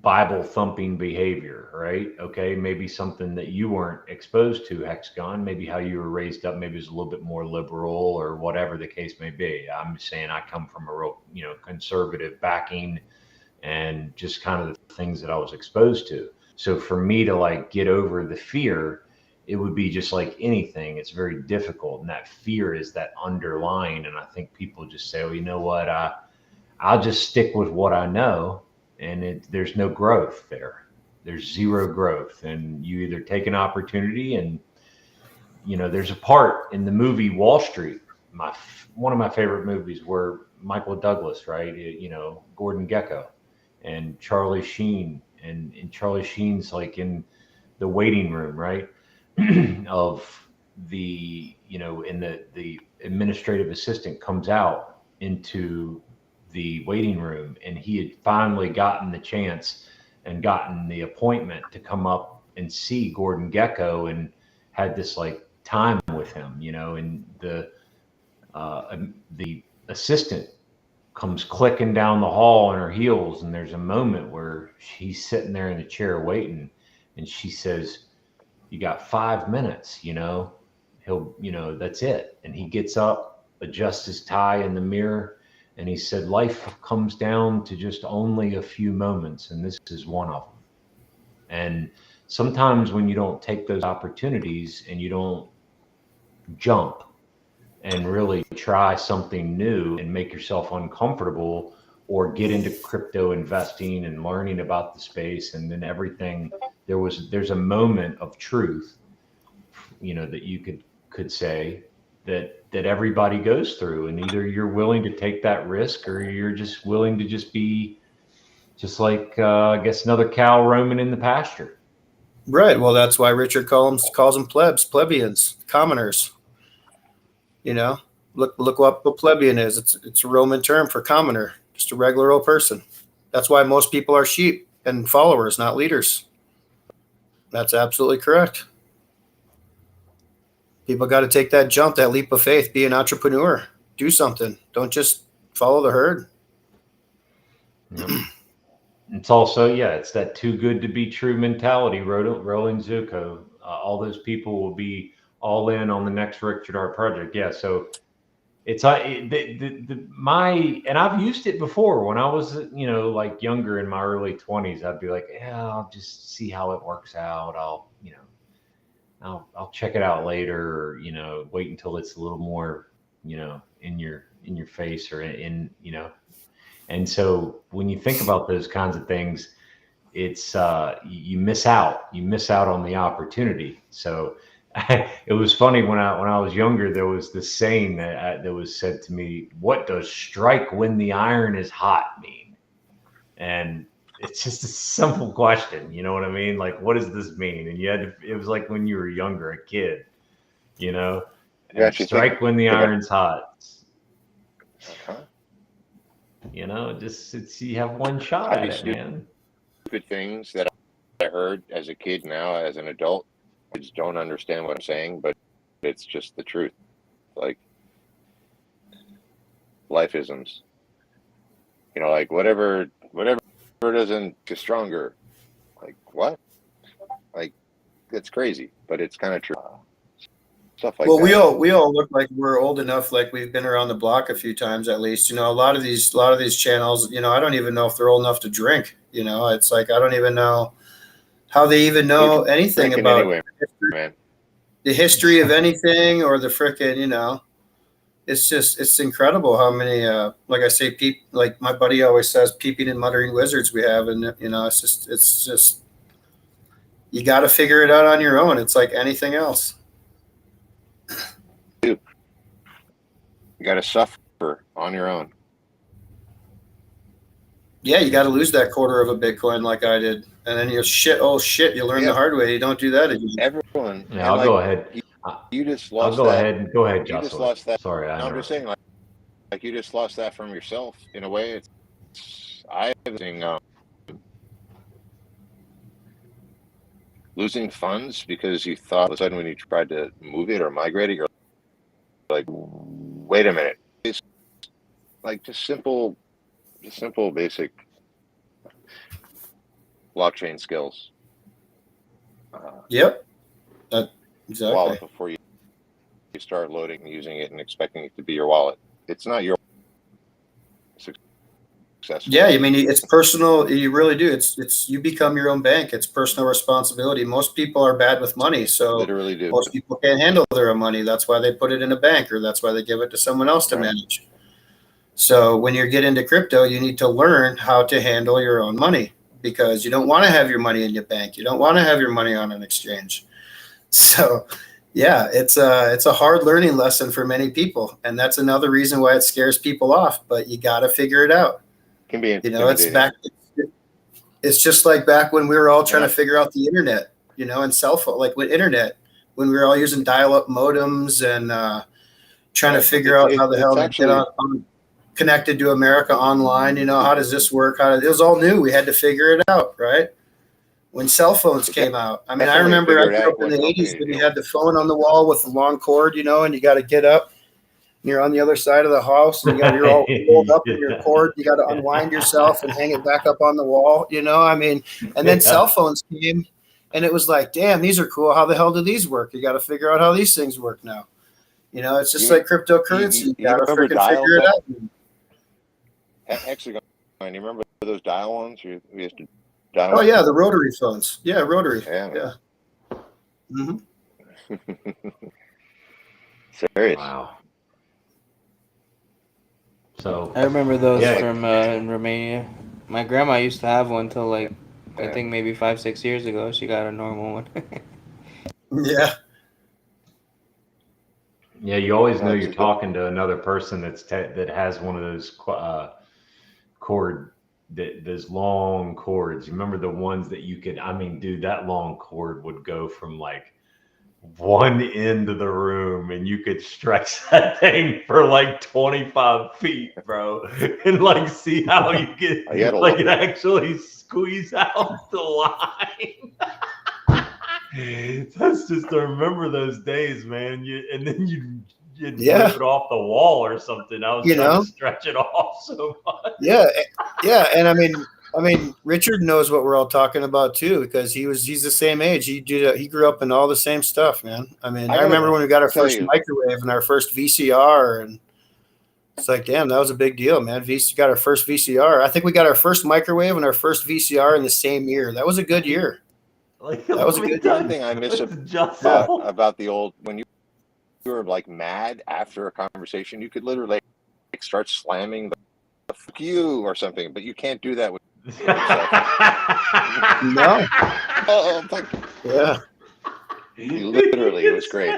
Bible thumping behavior, right? Okay. Maybe something that you weren't exposed to, Hexagon, maybe how you were raised up, maybe it's a little bit more liberal or whatever the case may be. I'm saying I come from a real, conservative backing, and just kind of the things that I was exposed to. So for me to like get over the fear, it would be just like anything. It's very difficult. And that fear is that underlying. And I think people just say, well, you know what? I'll just stick with what I know. And there's no growth there. There's zero growth. And you either take an opportunity and, you know, there's a part in the movie Wall Street, one of my favorite movies, where Michael Douglas, right? You know, Gordon Gekko and Charlie Sheen. And Charlie Sheen's like in the waiting room, right? Of the, you know, and the administrative assistant comes out into the waiting room, and he had finally gotten the chance and gotten the appointment to come up and see Gordon Gekko, and had this like time with him, you know, and the assistant comes clicking down the hall on her heels, and there's a moment where she's sitting there in the chair waiting, and she says, you got 5 minutes, you know, you know, that's it. And he gets up, adjusts his tie in the mirror, and he said, life comes down to just only a few moments, and this is one of them. And sometimes when you don't take those opportunities and you don't jump and really try something new and make yourself uncomfortable, or get into crypto investing and learning about the space, and then everything, there's a moment of truth, you know, that you could say that everybody goes through, and either you're willing to take that risk, or you're just willing to just be just like I guess another cow roaming in the pasture.
Right. Well, that's why Richard calls them plebeians, commoners. You know, look what a plebeian is. It's a Roman term for commoner, just a regular old person. That's why most people are sheep and followers, not leaders. That's absolutely correct. People got to take that jump, that leap of faith, be an entrepreneur, do something. Don't just follow the herd.
Yep. It's also, yeah, it's that too good to be true mentality. Rolling Zuko, all those people will be all in on the next Richard R project. Yeah, so it's and I've used it before when I was, you know, like younger in my early 20s. I'd be like, yeah, I'll just see how it works out. I'll check it out later, or, you know, wait until it's a little more, you know, in your face, or in, you know. And so when you think about those kinds of things, it's you miss out on the opportunity. So it was funny when I was younger, there was this saying that was said to me, what does strike when the iron is hot mean? And it's just a simple question, you know what I mean? Like, what does this mean? And it was like when you were younger, a kid, you know, and strike when the iron's hot.
Uh-huh.
You know, you have one shot at it, man.
Stupid things that I heard as a kid, now as an adult, kids don't understand what I'm saying, but it's just the truth. Like life-isms, you know, like whatever doesn't get stronger. Like what? Like it's crazy, but it's kind of true. Stuff like
well,
that.
we all look like we're old enough, like we've been around the block a few times at least. You know, a lot of these channels, you know, I don't even know if they're old enough to drink. You know, it's like I don't even know how they even know anything about the history of anything, or the frickin', you know. It's incredible how many like I say, like my buddy always says, peeping and muttering wizards we have, and you know, it's just you got to figure it out on your own. It's like anything else.
You got to suffer on your own.
Yeah, you got to lose that quarter of a Bitcoin like I did, and then you you learn the hard way. You don't do that again.
Everyone.
Yeah, I'll go ahead.
You just lost.
I'll go ahead. Go ahead, Joshua.
You just lost that.
Sorry,
I'm just saying, like you just lost that from yourself in a way. I was losing funds because you thought all of a sudden when you tried to move it or migrate it, you're like, wait a minute. It's like just simple basic blockchain skills.
Yep. Exactly.
Wallet before you start loading and using it and expecting it to be your wallet. It's not your successful.
Yeah, I mean, it's personal. You really do. It's you become your own bank. It's personal responsibility. Most people are bad with money, so
Literally do.
most people can't handle their own money. That's why they put it in a bank, or that's why they give it to someone else to
Right.
manage. So when you get into crypto, you need to learn how to handle your own money, because you don't want to have your money in your bank. You don't want to have your money on an exchange. So yeah, it's a hard learning lesson for many people, and that's another reason why it scares people off. But you got to figure it out.
Can be
You know,
intimidating.
it's just like back when we were all trying to figure out the internet, you know, and cell phone, like with internet, when we were all using dial-up modems and trying to figure out how the hell to get on connected to America online. You know, how does this work? It was all new. We had to figure it out, right? When cell phones came out. I mean, I remember I grew up in the 80s when you had the phone on the wall with the long cord, you know, and you got to get up. You're on the other side of the house, and you're all rolled up in your cord. You got to unwind yourself and hang it back up on the wall. You know, I mean, and then cell phones came, and it was like, damn, these are cool. How the hell do these work? You got to figure out how these things work now. You know, it's just like cryptocurrency. You got to freaking figure it out.
Actually, you remember those dial ones? We used to dial.
Oh yeah, the rotary phones. Yeah, rotary.
Yeah.
Mm-hmm.
Serious.
Wow. So
I remember those
Yeah.
from in Romania. My grandma used to have one till like I think maybe 5-6 years ago. She got a normal one.
Yeah.
yeah, you always know you're talking to another person that has one of those those long cords. You remember the ones that you could? I mean, dude, that long cord would go from like one end of the room, and you could stretch that thing for like 25 feet, bro, and like see how you get like it actually squeeze out the line. That's just, I remember those days, man. And then you'd rip it off the wall or something. I was trying to stretch it off so much.
Yeah, and I mean, Richard knows what we're all talking about too, because he's the same age. He grew up in all the same stuff, man. I mean, I remember when we got our first microwave and our first VCR, and it's like, damn, that was a big deal, man. Got our first VCR. I think we got our first microwave and our first VCR in the same year. That was a good year.
Like, that was a good year. One thing I miss about the old, when you were like mad after a conversation, you could literally like start slamming the fuck you or something, but you can't do that with
no.
Oh, fuck.
Yeah.
Literally, it was great.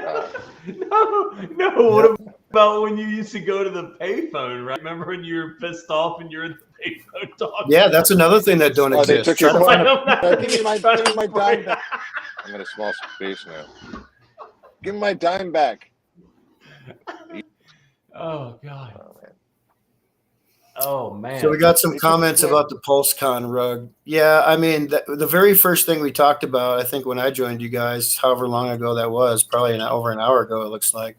No. What about when you used to go to the payphone, right? Remember when you were pissed off and you're in the payphone talking?
Yeah, that's another thing that don't exist.
They took your give me my dime back. I'm in a small space now. Give me my dime back.
Oh, God. Oh, man.
So we got some comments about the PulseCon rug. Yeah, I mean, the very first thing we talked about, I think when I joined you guys, however long ago that was, probably over an hour ago, it looks like,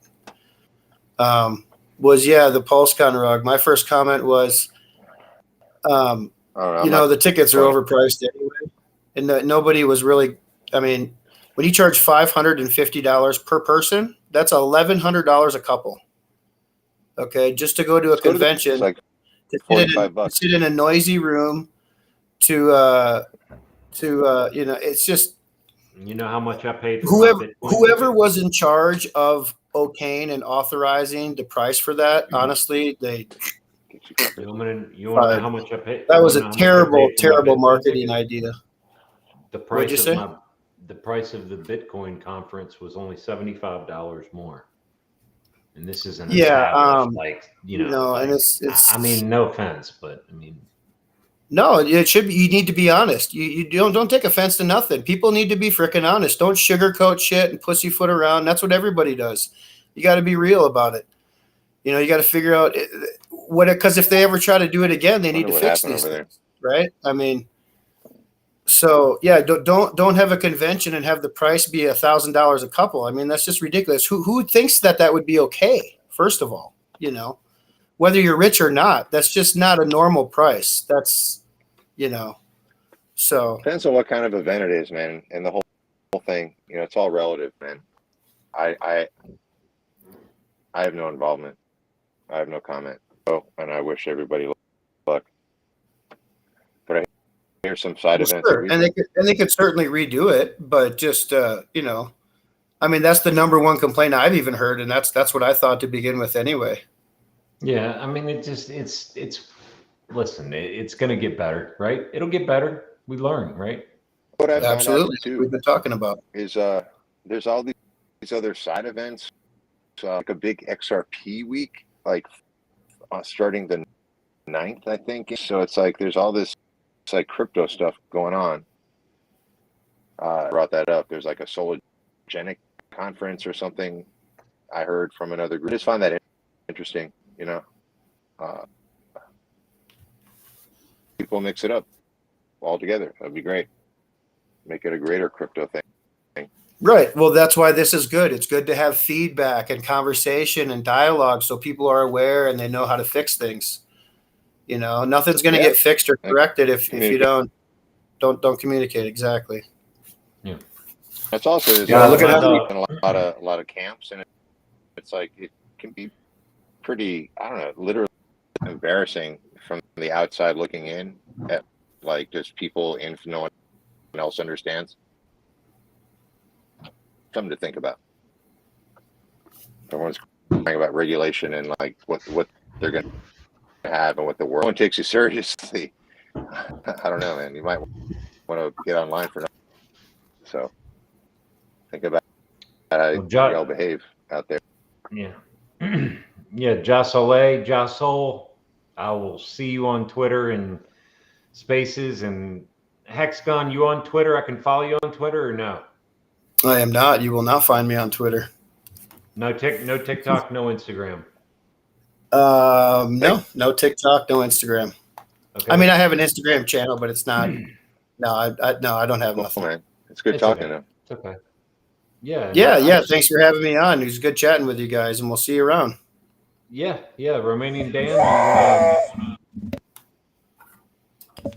was, the PulseCon rug. My first comment was, the tickets are overpriced anyway. And nobody was really, I mean, when you charge $550 per person, that's $1,100 a couple. Okay, just to go to a convention. To sit in a noisy room, it's just.
You know how much I paid.
Whoever was in charge of okaying and authorizing the price for that, honestly, they.
You want to know how much I paid?
That was a terrible marketing idea.
The price the price of the Bitcoin conference was only $75 more. And this is an established,
and it's.
I mean, no offense, but I mean,
no, it should be. You need to be honest. You don't take offense to nothing. People need to be freaking honest. Don't sugarcoat shit and pussyfoot around. That's what everybody does. You got to be real about it. You got to figure out because if they ever try to do it again, they need to fix these things, right? I mean. So don't have a convention and have the price be $1,000 a couple. I mean, that's just ridiculous. Who thinks that would be okay? First of all, whether you're rich or not, that's just not a normal price. That's, so
depends on what kind of event it is, man, and the whole thing. It's all relative, man. I have no involvement. I have no comment. Oh, and I wish everybody luck. Here's some side
Well,
events.
sure. And they could certainly redo it, but just I mean, that's the number one complaint I've even heard, and that's what I thought to begin with anyway.
Yeah, I mean, listen, it's going to get better, right? It'll get better. We learn, right?
What I found
Absolutely,
out too
we've been talking about.
is there's all these other side events, like a big XRP week, like starting the 9th, I think. So it's like there's all this like crypto stuff going on. I brought that up. There's like a sologenic conference or something I heard from another group. I just find that interesting, you know. People mix it up all together. That'd be great. Make it a greater crypto thing.
Right. Well, that's why this is good. It's good to have feedback and conversation and dialogue so people are aware and they know how to fix things. You know, nothing's going to get fixed or corrected if you don't communicate. Exactly.
Yeah.
That's also
look at
a lot of camps, and it's like it can be pretty, I don't know, literally embarrassing from the outside looking in at like just people in no one else understands. Something to think about. Everyone's talking about regulation and like what they're going to have and what the world takes you seriously. I don't know, man. You might want to get online for nothing. So think about how you all behave out there.
Yeah. Yeah, Jasole, I will see you on Twitter and Spaces. And Hexagon, you on Twitter? I can follow you on Twitter or no?
I am not. You will not find me on Twitter.
No TikTok, no Instagram.
No TikTok, no Instagram. Okay. I mean, I have an Instagram channel, but it's not. I don't have nothing.
Man. It's good talking to them.
It's okay. Yeah.
Yeah. Thanks for having me on. It was good chatting with you guys, and we'll see you around.
Yeah. Romanian Dan.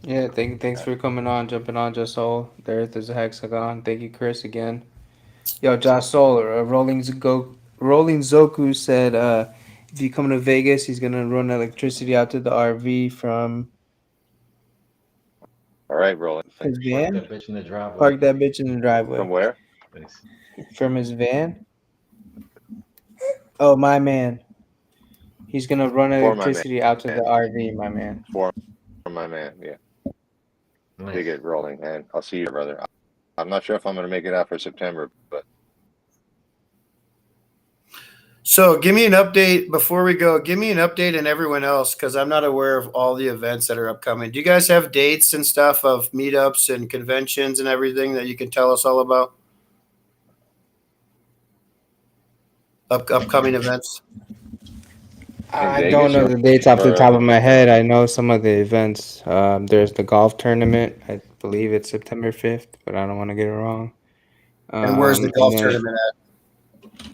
Yeah, thanks for coming on, jumping on, Jasol. There's a Hexagon. Thank you, Chris, again. Yo, Jasol, Rolling Zoku said if you come to Vegas, he's going to run electricity out to the RV from...
All right, Rolling.
His van?
Park that bitch in the driveway.
Park that bitch in the driveway.
From where?
Thanks.
From his van? Oh, my man. He's going to run electricity out to the RV, my man.
For my man, yeah. Nice. Dig it, Rolling, man. I'll see you, brother. I'm not sure if I'm going to make it out for September, but.
So give me an update before we go. Give me an update and everyone else, because I'm not aware of all the events that are upcoming. Do you guys have dates and stuff of meetups and conventions and everything that you can tell us all about? Upcoming events?
I don't know the dates off the top of my head. I know some of the events. There's the golf tournament. I believe it's September 5th, but I don't want to get it wrong.
And where's the golf tournament at?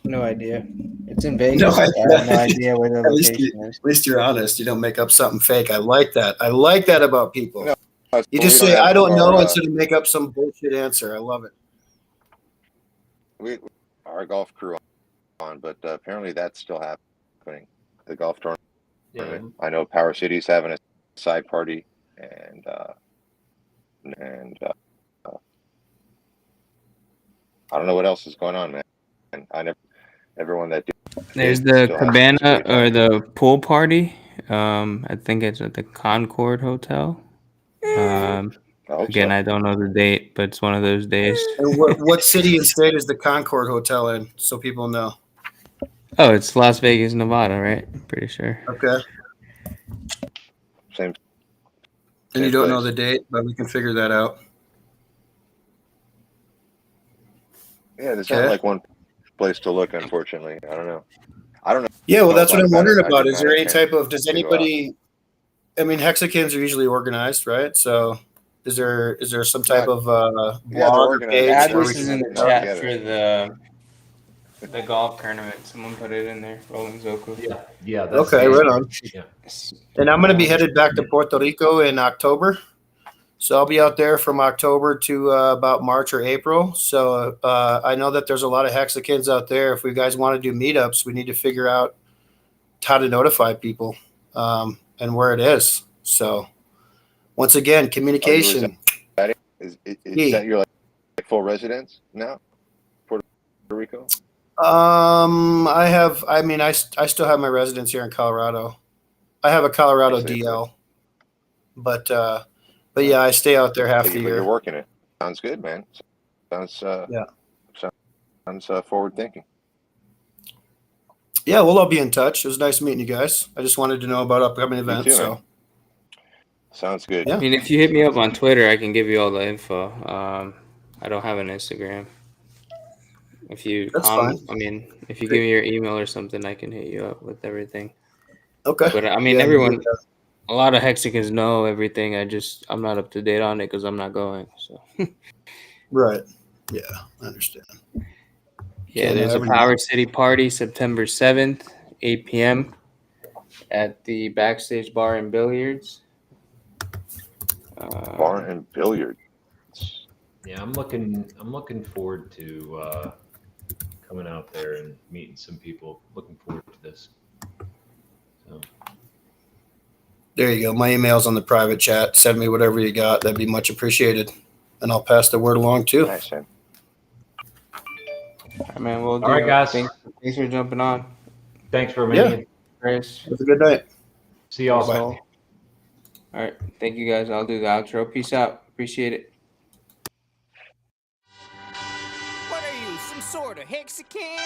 No idea. It's in Vegas. I have no idea where the location is.
At least you're honest. You don't make up something fake. I like that. I like that about people. No, you just say, I don't know, instead of make up some bullshit answer. I love it.
Our golf crew on, but apparently that's still happening. The golf tournament. Yeah. I know Power City's having a side party, and I don't know what else is going on, man. And everyone that
there's the cabana or the pool party. I think it's at the Concord Hotel. Again, I don't know the date, but it's one of those days.
And what city and state is the Concord Hotel in, so people know?
Oh, it's Las Vegas, Nevada, right? I'm pretty sure.
Okay.
Same.
And you don't know the date, but we can figure that out.
Yeah, there's not like one place to look, unfortunately. I don't know.
Yeah, well, that's what I'm wondering about. Is there any type of, does anybody, I mean, hexagons are usually organized, right? So is there some type of blog or page?
Address is in the chat for the golf tournament. Someone put it in there. Rolling Zoku.
Yeah.
Okay, right on. Yeah. And I'm going to be headed back to Puerto Rico in October. So I'll be out there from October to about March or April. So I know that there's a lot of hexagons out there. If you guys want to do meetups, we need to figure out how to notify people and where it is. So once again, communication.
Is
Yeah.
that your like full residence now, Puerto Rico?
I still have my residence here in Colorado. I have a Colorado
I see.
DL, but yeah, I stay out there half the
But
year.
you're working it. Sounds good, man. Sounds
Yeah.
Sounds forward thinking.
Yeah, well, I'll be in touch. It was nice meeting you guys. I just wanted to know about upcoming
You
events.
too,
So
man. Sounds good.
Yeah.
I mean, if you hit me up on Twitter, I can give you all the info. I don't have an Instagram. If you
That's fine.
I mean, if you give me your email or something, I can hit you up with everything.
Okay.
But I mean,
Yeah,
everyone, a lot of Hexicans know everything. I'm not up to date on it because I'm not going. So
Right. Yeah, I understand.
yeah, there's a Power City party September 7th, 8 p.m. at the Backstage Bar and Billiards.
Bar and billiard.
Yeah, I'm looking forward to coming out there and meeting some people. Looking forward to this. So
There you go. My email's on the private chat. Send me whatever you got. That'd be much appreciated. And I'll pass the word along too.
Nice, man.
All right, man. Well,
all right, guys.
Thanks for jumping on.
Thanks for meeting.
Yeah.
Chris.
Have a good night.
See y'all.
Bye.
All right. Thank you guys. I'll do the outro. Peace out. Appreciate it.
What are you, some sort of Hexican?